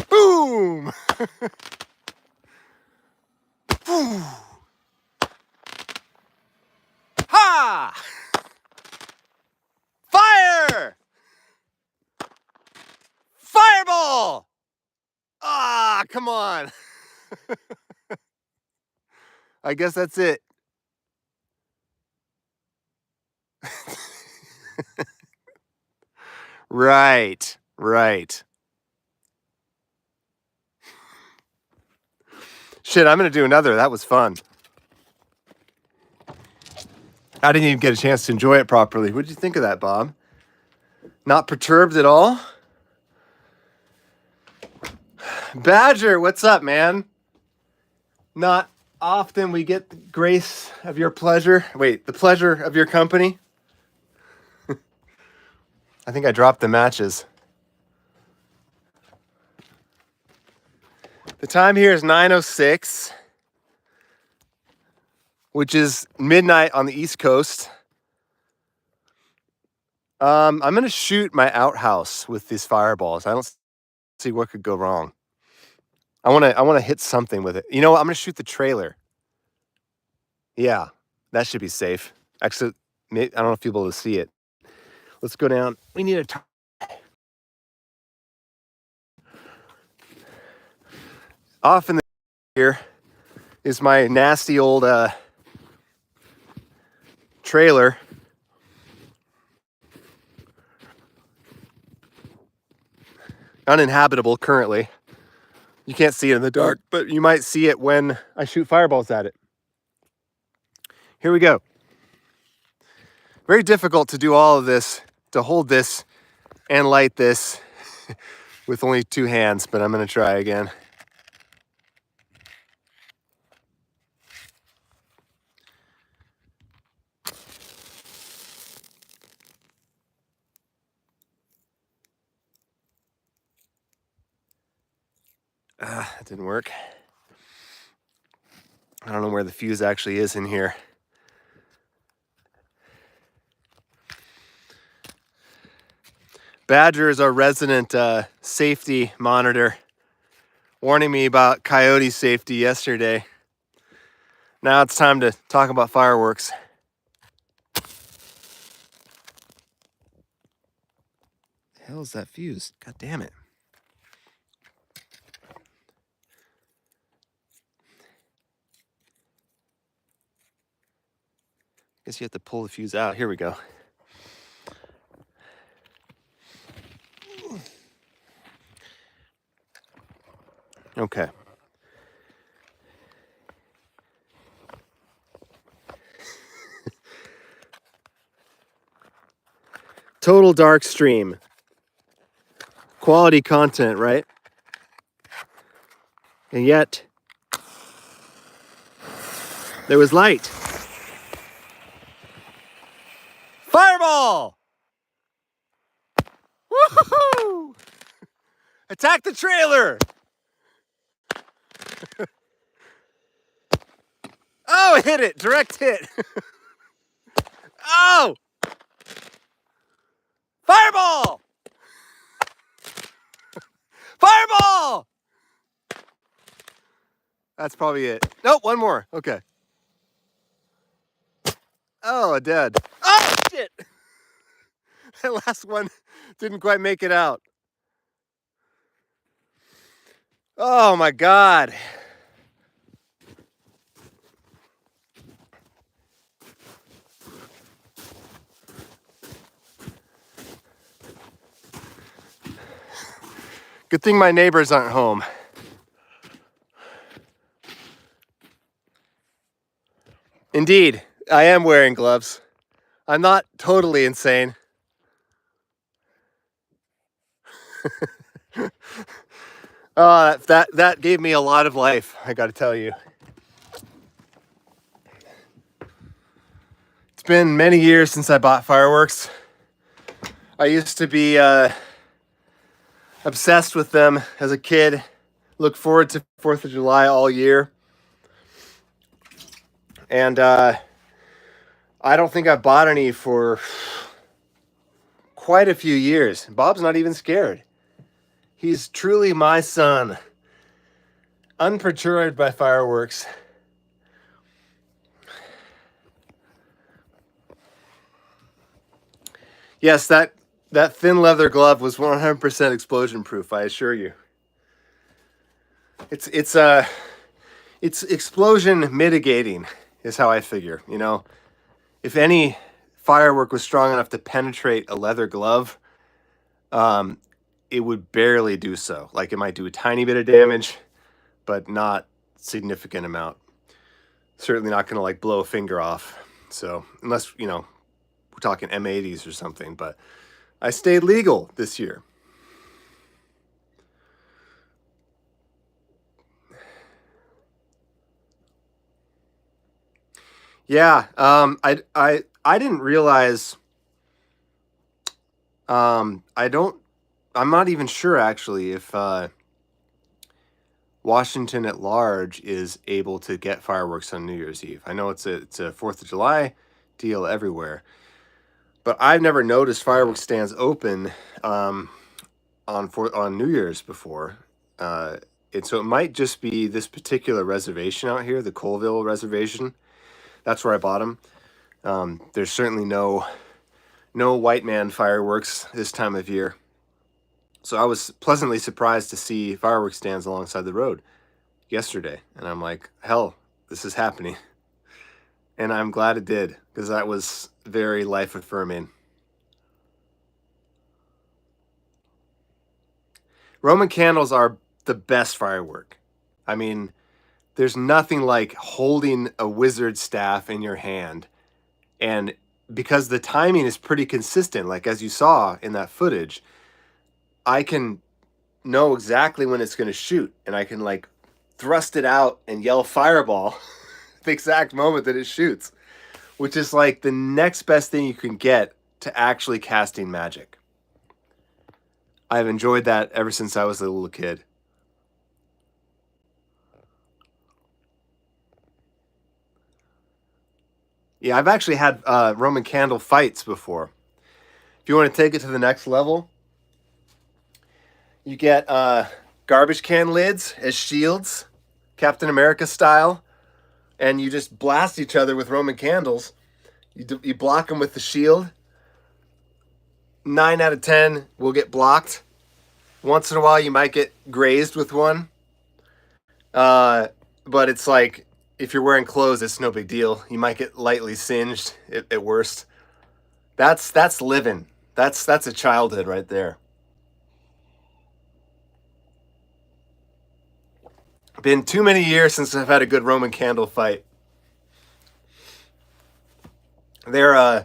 Boom! Ha! Fire! Fireball! Ah, come on. I guess that's it. Right. Shit, I'm gonna do another. That was fun. I didn't even get a chance to enjoy it properly. What did you think of that, Bob? Not perturbed at all? Badger, what's up, man? Not often we get the grace of your pleasure. Wait, the pleasure of your company? I think I dropped the matches. The time here is 9:06, which is midnight on the East Coast. I'm going to shoot my outhouse with these fireballs. I don't see what could go wrong. I want to hit something with it. You know what? I'm going to shoot the trailer. Yeah, that should be safe. Actually, I don't know if you'll be able to see it. Let's go down. We need a off in the here is my nasty old trailer. Uninhabitable currently. You can't see it in the dark, but you might see it when I shoot fireballs at it. Here we go. Very difficult to do all of this, to hold this and light this with only two hands, but I'm going to try again. That didn't work. I don't know where the fuse actually is in here. Badger is our resident safety monitor, warning me about coyote safety yesterday. Now it's time to talk about fireworks. The hell is that fuse? God damn it. Guess you have to pull the fuse out. Here we go. Okay. Total dark stream. Quality content, right? And yet, there was light. Fireball! Woohoo! Attack the trailer! Oh, it hit it! Direct hit! Oh! Fireball! Fireball! That's probably it. Nope, one more. Okay. Oh, dead. Oh, shit! That last one didn't quite make it out. Oh, my God. Good thing my neighbors aren't home. Indeed, I am wearing gloves. I'm not totally insane. Oh, that gave me a lot of life, I gotta tell you. It's been many years since I bought fireworks. I used to be obsessed with them as a kid. Look forward to 4th of July all year. And I don't think I've bought any for quite a few years. Bob's not even scared. He's truly my son. Unperturbed by fireworks. Yes, that thin leather glove was 100% explosion proof, I assure you. It's explosion mitigating is how I figure, you know. If any firework was strong enough to penetrate a leather glove, it would barely do so. Like, it might do a tiny bit of damage, but not significant amount. Certainly not going to like blow a finger off. So unless, you know, we're talking M80s or something, but I stayed legal this year. Yeah, I didn't realize. I'm not even sure actually if Washington at large is able to get fireworks on New Year's Eve. I know it's a 4th of July deal everywhere, but I've never noticed fireworks stands open on New Year's before. And so it might just be this particular reservation out here, the Colville reservation. That's where I bought them. There's certainly no white man fireworks this time of year. So I was pleasantly surprised to see fireworks stands alongside the road yesterday. And I'm like, hell, this is happening. And I'm glad it did, because that was very life affirming. Roman candles are the best firework. I mean, there's nothing like holding a wizard staff in your hand. And because the timing is pretty consistent, like as you saw in that footage, I can know exactly when it's going to shoot, and I can like thrust it out and yell fireball the exact moment that it shoots, which is like the next best thing you can get to actually casting magic. I've enjoyed that ever since I was a little kid. Yeah, I've actually had Roman candle fights before. If you want to take it to the next level, you get garbage can lids as shields, Captain America style, and you just blast each other with Roman candles. You block them with the shield. 9 out of 10 will get blocked. Once in a while, you might get grazed with one. But it's like, if you're wearing clothes, it's no big deal. You might get lightly singed at worst. That's living. That's a childhood right there. Been too many years since I've had a good Roman candle fight. They're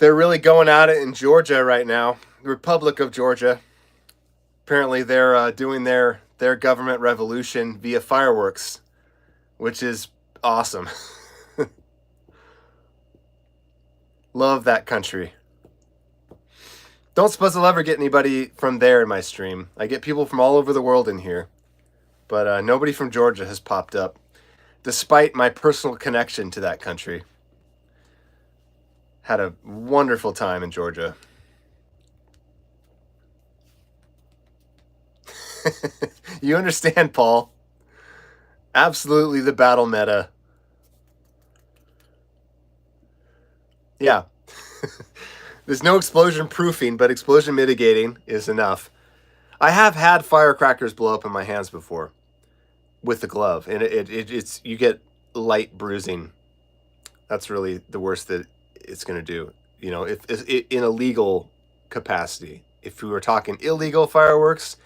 really going at it in Georgia right now, the Republic of Georgia. Apparently, they're doing their government revolution via fireworks, which is awesome. Love that country. Don't suppose I'll ever get anybody from there in my stream. I get people from all over the world in here, but nobody from Georgia has popped up, despite my personal connection to that country. Had a wonderful time in Georgia. You understand, Paul? Absolutely the battle meta. Yeah. There's no explosion proofing, but explosion mitigating is enough. I have had firecrackers blow up in my hands before with the glove, and it's you get light bruising. That's really the worst that it's going to do. You know, if in a legal capacity. If we were talking illegal fireworks,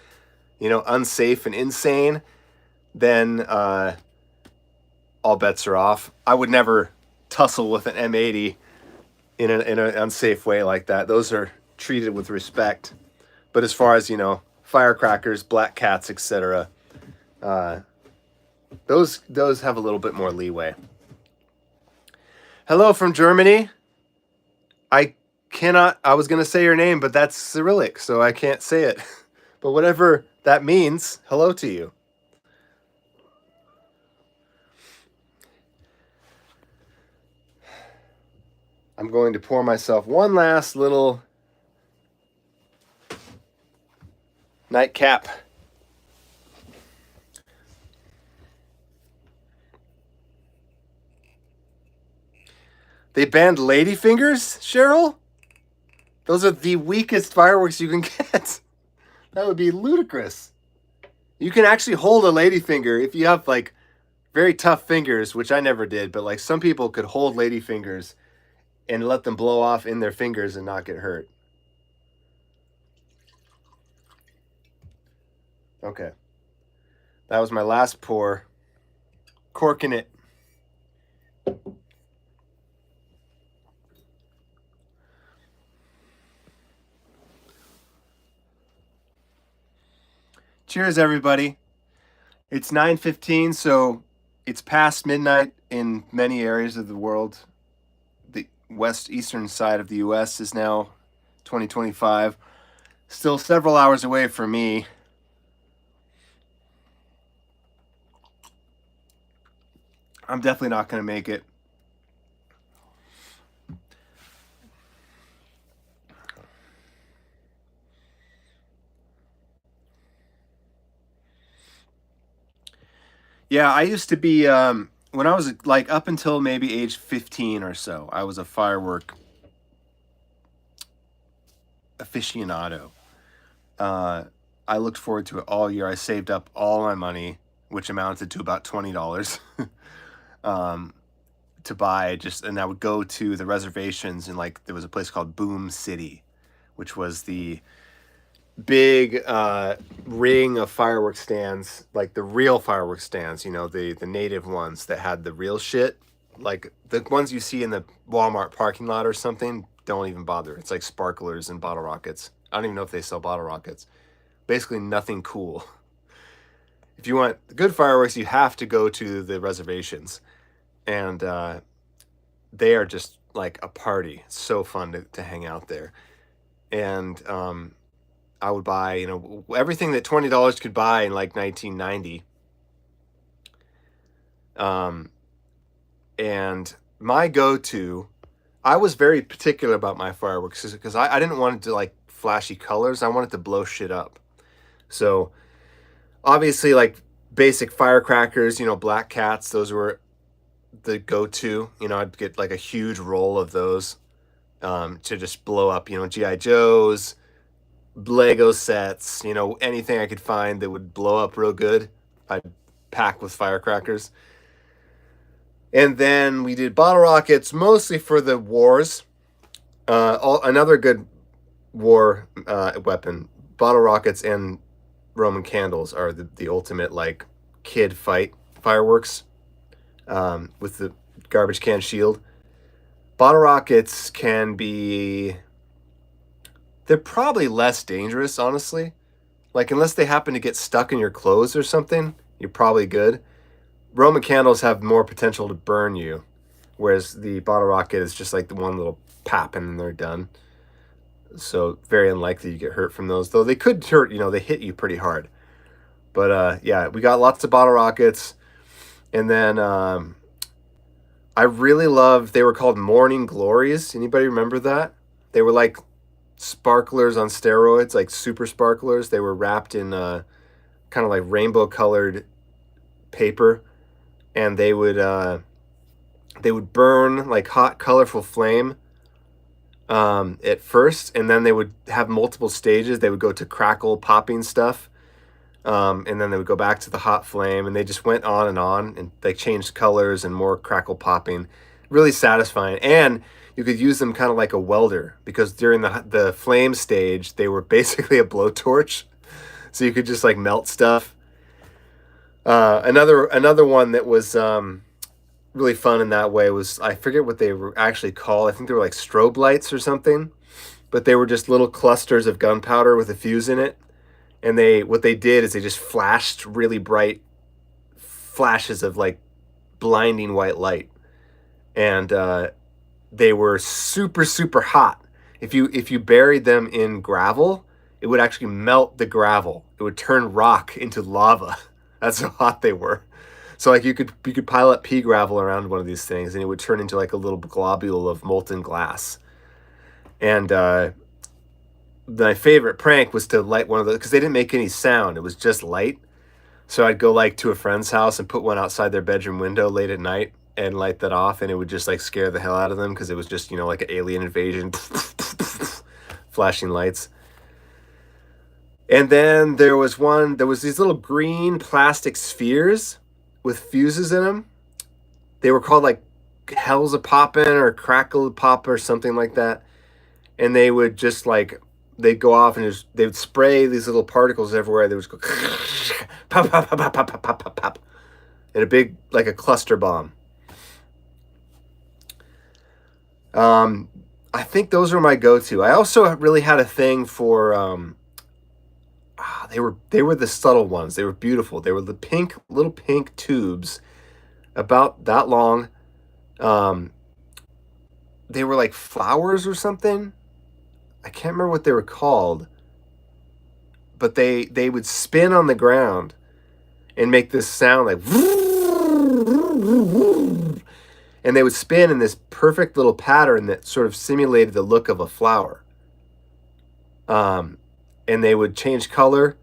you know, unsafe and insane, then all bets are off. I would never tussle with an M80 in an unsafe way like that. Those are treated with respect. But as far as, you know, firecrackers, black cats, etc., those have a little bit more leeway. Hello from Germany. I was going to say your name, but that's Cyrillic, so I can't say it. But whatever that means, hello to you. I'm going to pour myself one last little nightcap. They banned ladyfingers, Cheryl? Those are the weakest fireworks you can get. That would be ludicrous. You can actually hold a ladyfinger if you have, like, very tough fingers, which I never did, but, like, some people could hold ladyfingers and let them blow off in their fingers and not get hurt. Okay. That was my last pour. Corking it. Cheers, everybody. It's 9:15, so it's past midnight in many areas of the world. The west-eastern side of the U.S. is now 2025. Still several hours away for me. I'm definitely not going to make it. Yeah, I used to be, when I was like up until maybe age 15 or so, I was a firework aficionado. I looked forward to it all year. I saved up all my money, which amounted to about $20, to buy and I would go to the reservations, and like there was a place called Boom City, which was the big ring of fireworks stands, like the real fireworks stands, you know, the native ones that had the real shit, like the ones you see in the Walmart parking lot or something. Don't even bother. It's like sparklers and bottle rockets. I don't even know if they sell bottle rockets. Basically nothing cool. If you want good fireworks, you have to go to the reservations, and they are just like a party. It's so fun to hang out there. And I would buy, you know, everything that $20 could buy in like 1990. And my go-to, I was very particular about my fireworks because I didn't want it to like flashy colors. I wanted to blow shit up. So obviously, like basic firecrackers, black cats, those were the go-to. I'd get like a huge roll of those to just blow up, GI Joes, Lego sets, anything I could find that would blow up real good. I'd pack with firecrackers. And then we did bottle rockets mostly for the wars. Another good war weapon, bottle rockets and Roman candles are the ultimate like kid fight fireworks with the garbage can shield. Bottle rockets they're probably less dangerous, honestly. Like, unless they happen to get stuck in your clothes or something, you're probably good. Roman candles have more potential to burn you, whereas the bottle rocket is just like the one little pop and then they're done. So very unlikely you get hurt from those, though they could hurt, they hit you pretty hard. But yeah, we got lots of bottle rockets. And then I really loved, they were called Morning Glories. Anybody remember that? They were like sparklers on steroids, like super sparklers. They were wrapped in kind of like rainbow colored paper, and they would burn like hot colorful flame at first, and then they would have multiple stages. They would go to crackle popping stuff, and then they would go back to the hot flame, and they just went on, and they changed colors and more crackle popping. Really satisfying. And you could use them kind of like a welder, because during the flame stage, they were basically a blowtorch. So you could just like melt stuff. Another one that was really fun in that way was, I forget what they were actually called. I think they were like strobe lights or something, but they were just little clusters of gunpowder with a fuse in it. And what they did is they just flashed really bright flashes of like blinding white light, and they were super super hot. If you buried them in gravel, it would actually melt the gravel. It would turn rock into lava. That's how hot they were. So like you could pile up pea gravel around one of these things, and it would turn into like a little globule of molten glass. And my favorite prank was to light one of those, because they didn't make any sound. It was just light. So I'd go like to a friend's house and put one outside their bedroom window late at night and light that off, and it would just like scare the hell out of them, because it was just, like an alien invasion, flashing lights. And then there was these little green plastic spheres with fuses in them. They were called like Hell's a Poppin' or Crackle Pop or something like that. And they would just like, they'd go off and they would spray these little particles everywhere. They would just go pop, pop, pop, pop, pop, pop, pop, pop, and a big, like a cluster bomb. I think those were my go-to. I also really had a thing for they were the subtle ones. They were beautiful. They were the little pink tubes, about that long. They were like flowers or something. I can't remember what they were called, but they would spin on the ground and make this sound like, and they would spin in this perfect little pattern that sort of simulated the look of a flower. And they would change color,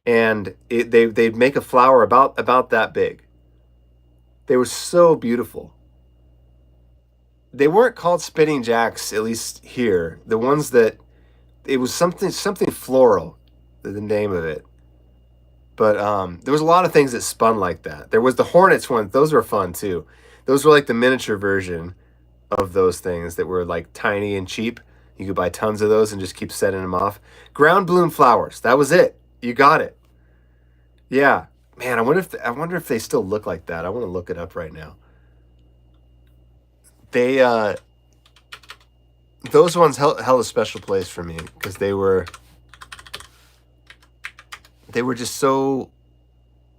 and they'd make a flower about that big. They were so beautiful. They weren't called spinning jacks, at least here. The ones that, it was something floral, the name of it. But there was a lot of things that spun like that. There was the Hornets ones. Those were fun too. Those were like the miniature version of those things that were like tiny and cheap. You could buy tons of those and just keep setting them off. Ground bloom flowers. That was it. You got it. Yeah. Man, I wonder if they still look like that. I want to look it up right now. They those ones held a special place for me, because they were just so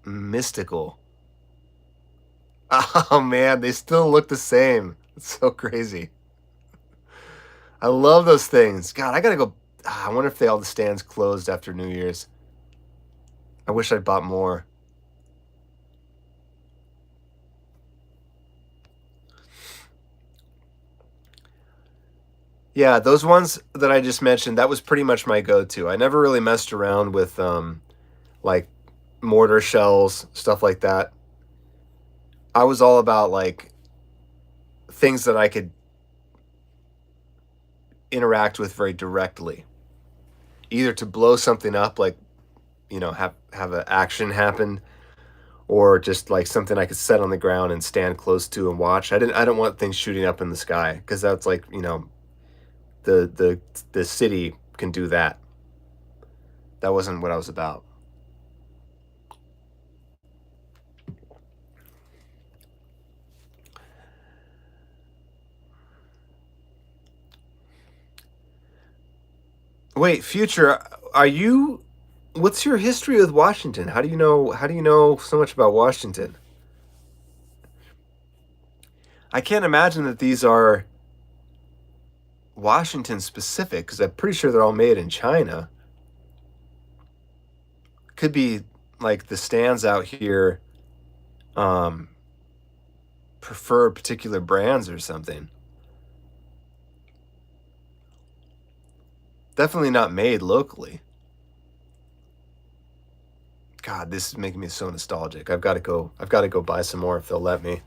mystical. Oh man, they still look the same. It's so crazy. I love those things. God, I gotta go. I wonder if all the stands closed after New Year's. I wish I'd bought more. Yeah, those ones that I just mentioned, that was pretty much my go-to. I never really messed around with like mortar shells, stuff like that. I was all about like things that I could interact with very directly, either to blow something up, like have an action happen, or just like something I could set on the ground and stand close to and watch. I don't want things shooting up in the sky because that's like the city can do that. That wasn't what I was about. Wait, future, are you? What's your history with Washington? How do you know? How do you know so much about Washington? I can't imagine that these are Washington specific because I'm pretty sure they're all made in China. Could be like the stands out here um, prefer particular brands or something. Definitely not made locally. God, this is making me so nostalgic. I've got to go. I've got to go buy some more if they'll let me.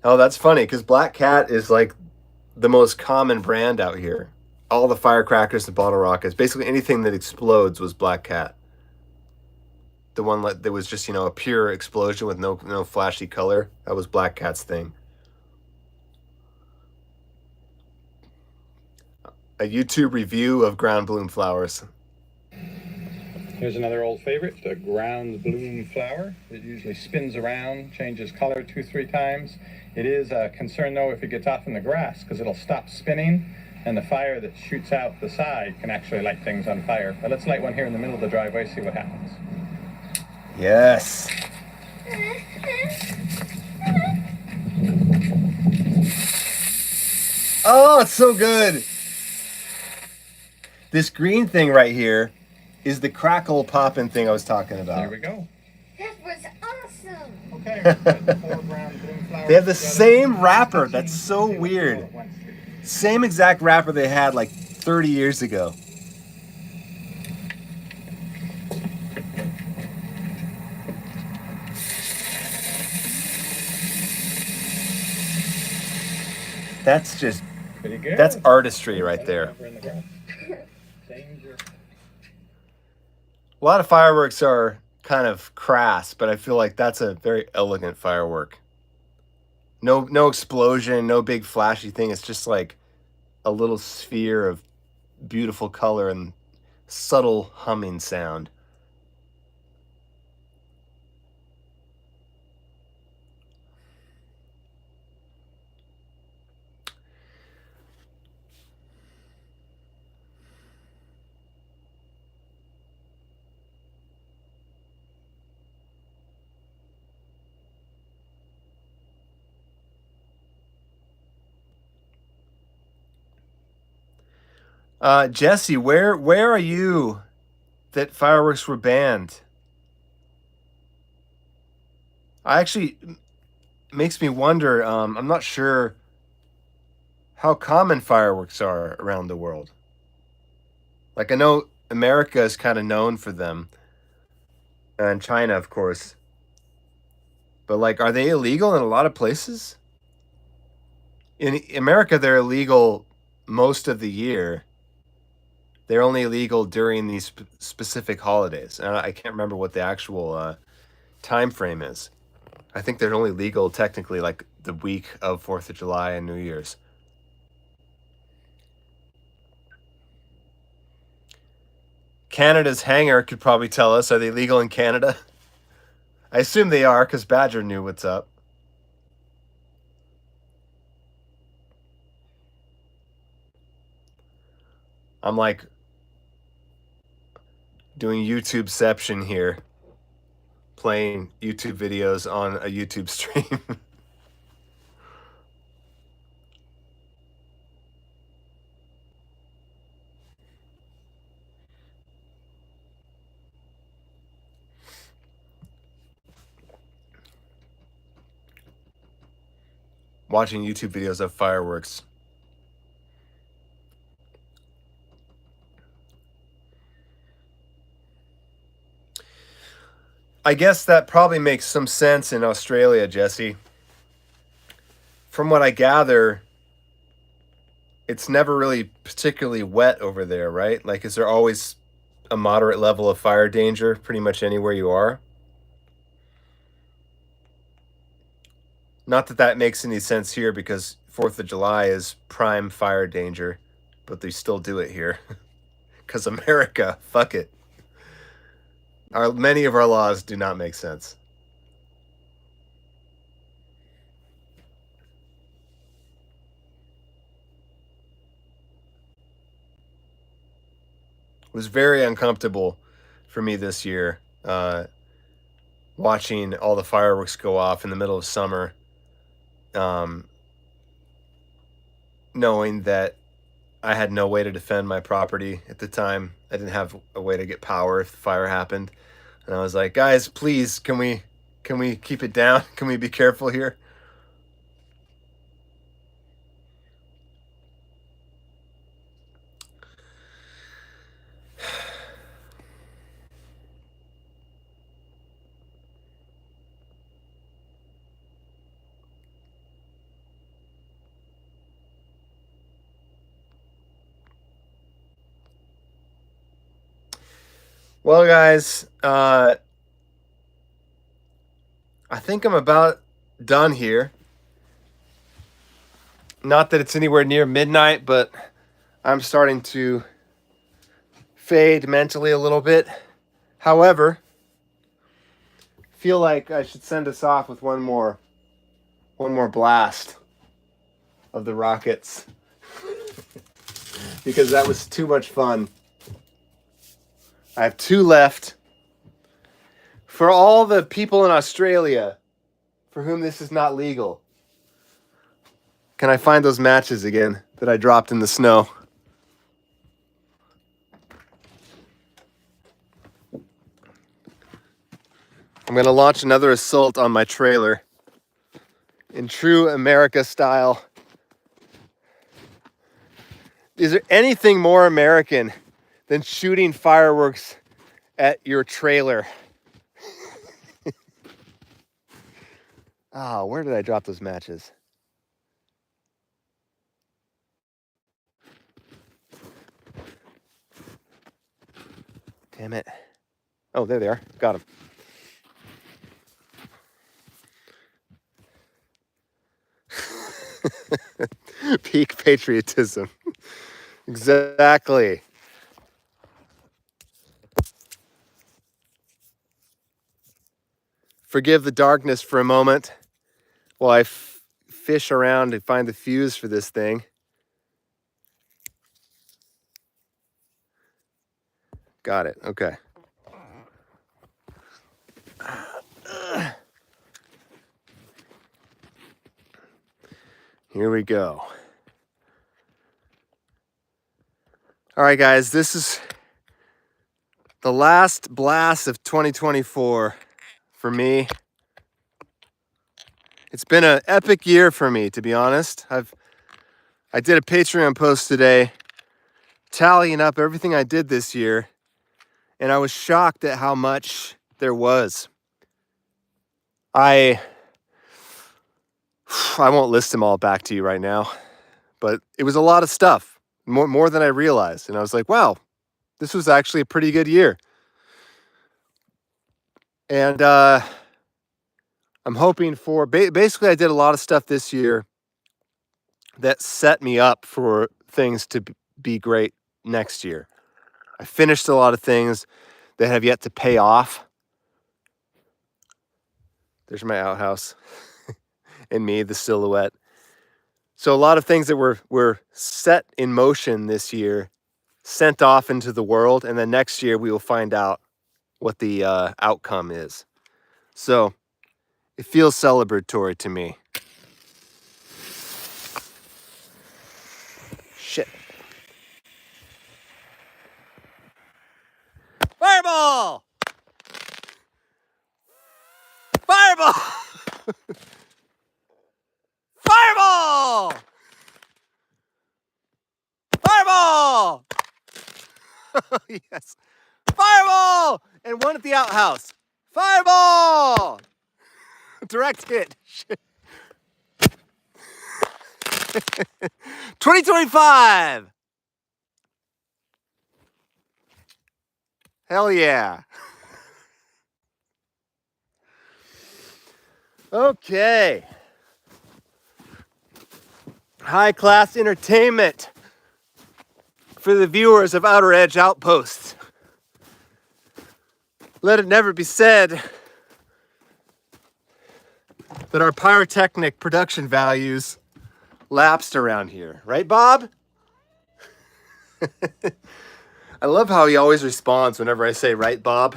Oh, that's funny because Black Cat is like the most common brand out here. All the firecrackers, the bottle rockets, basically anything that explodes was Black Cat. The one that was just a pure explosion with no flashy color. That was Black Cat's thing. A YouTube review of ground bloom flowers. Here's another old favorite, the ground bloom flower. It usually spins around, changes color 2-3 times. It is a concern though if it gets off in the grass because it'll stop spinning and the fire that shoots out the side can actually light things on fire. But let's light one here in the middle of the driveway, see what happens. Yes. Oh, it's so good. This green thing right here is the crackle poppin' thing I was talking about. There we go. That was awesome. Okay, foreground bloom flowers They have the together. same wrapper. That's so weird. Same exact wrapper they had like 30 years ago. That's just, Pretty good. that's artistry right there. A lot of fireworks are kind of crass, but I feel like that's a very elegant firework. No explosion, no big flashy thing. It's just like a little sphere of beautiful color and subtle humming sound. Jesse, where are you that fireworks were banned? I actually makes me wonder. I'm not sure how common fireworks are around the world. Like I know America is kind of known for them, and China, of course. But like, are they illegal in a lot of places? In America, they're illegal most of the year. They're only illegal during these specific holidays, and I can't remember what the actual time frame is. I think they're only legal technically like the week of 4th of July and New Year's. Canada's Hangar could probably tell us, are they legal in Canada? I assume they are because Badger knew what's up. I'm like doing YouTubeception here, playing YouTube videos on a YouTube stream. watching YouTube videos of fireworks. I guess that probably makes some sense in Australia, Jesse. From what I gather, it's never really particularly wet over there, right? Like, is there always a moderate level of fire danger pretty much anywhere you are? Not that that makes any sense here, because 4th of July is prime fire danger, but they still do it here. Because America, fuck it. Many of our laws do not make sense. It was very uncomfortable for me this year, watching all the fireworks go off in the middle of summer, knowing that I had no way to defend my property at the time. I didn't have a way to get power if the fire happened. And I was like, guys, please, can we keep it down? Can we be careful here? Well, guys, I think I'm about done here. Not that it's anywhere near midnight, but I'm starting to fade mentally a little bit. However, feel like I should send us off with one more blast of the rockets. Because that was too much fun. I have 2 left. For all the people in Australia for whom this is not legal, can I find those matches again that I dropped in the snow? I'm going to launch another assault on my trailer in true America style. Is there anything more American than shooting fireworks at your trailer? Ah, where did I drop those matches? Damn it. Oh, there they are. Got them. Peak patriotism. Exactly. Forgive the darkness for a moment while I fish around to find the fuse for this thing. Got it. Okay. Here we go. All right, guys, this is the last blast of 2024 for me. It's been an epic year for me, to be honest. I did a Patreon post today tallying up everything I did this year, and I was shocked at how much there was. I won't list them all back to you right now, but it was a lot of stuff, more than I realized. And I was like, wow, this was actually a pretty good year. And I'm hoping for, basically I did a lot of stuff this year that set me up for things to be great next year. I finished a lot of things that have yet to pay off. There's my outhouse and me, the silhouette. So a lot of things that were set in motion this year, sent off into the world, and then next year we will find out what the outcome is. So it feels celebratory to me. Shit. Fireball! Fireball! Fireball! Fireball! And one at the outhouse. Fireball! Direct hit. 2025! Hell yeah. Okay. High class entertainment for the viewers of Outer Edge Outposts. Let it never be said that our pyrotechnic production values lapsed around here. Right, Bob? I love how he always responds whenever I say, right, Bob?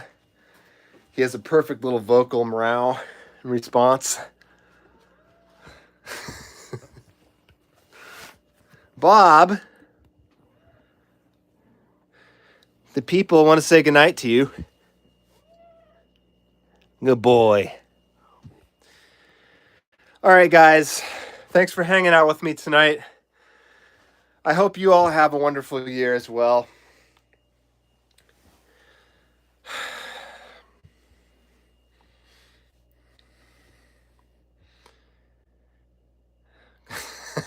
He has a perfect little vocal meow in response. Bob, the people want to say goodnight to you. Good boy. All right, guys. Thanks for hanging out with me tonight. I hope you all have a wonderful year as well.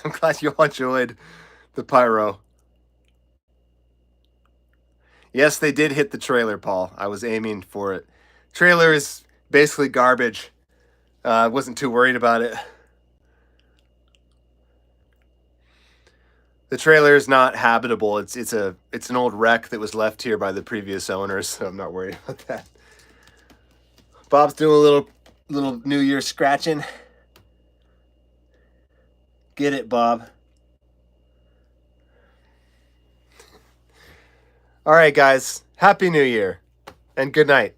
I'm glad you all enjoyed the pyro. Yes, they did hit the trailer, Paul. I was aiming for it. Trailer is basically garbage. I wasn't too worried about it. The trailer is not habitable. It's an old wreck that was left here by the previous owners, so I'm not worried about that. Bob's doing a little New Year scratching. Get it, Bob. All right, guys. Happy New Year and good night.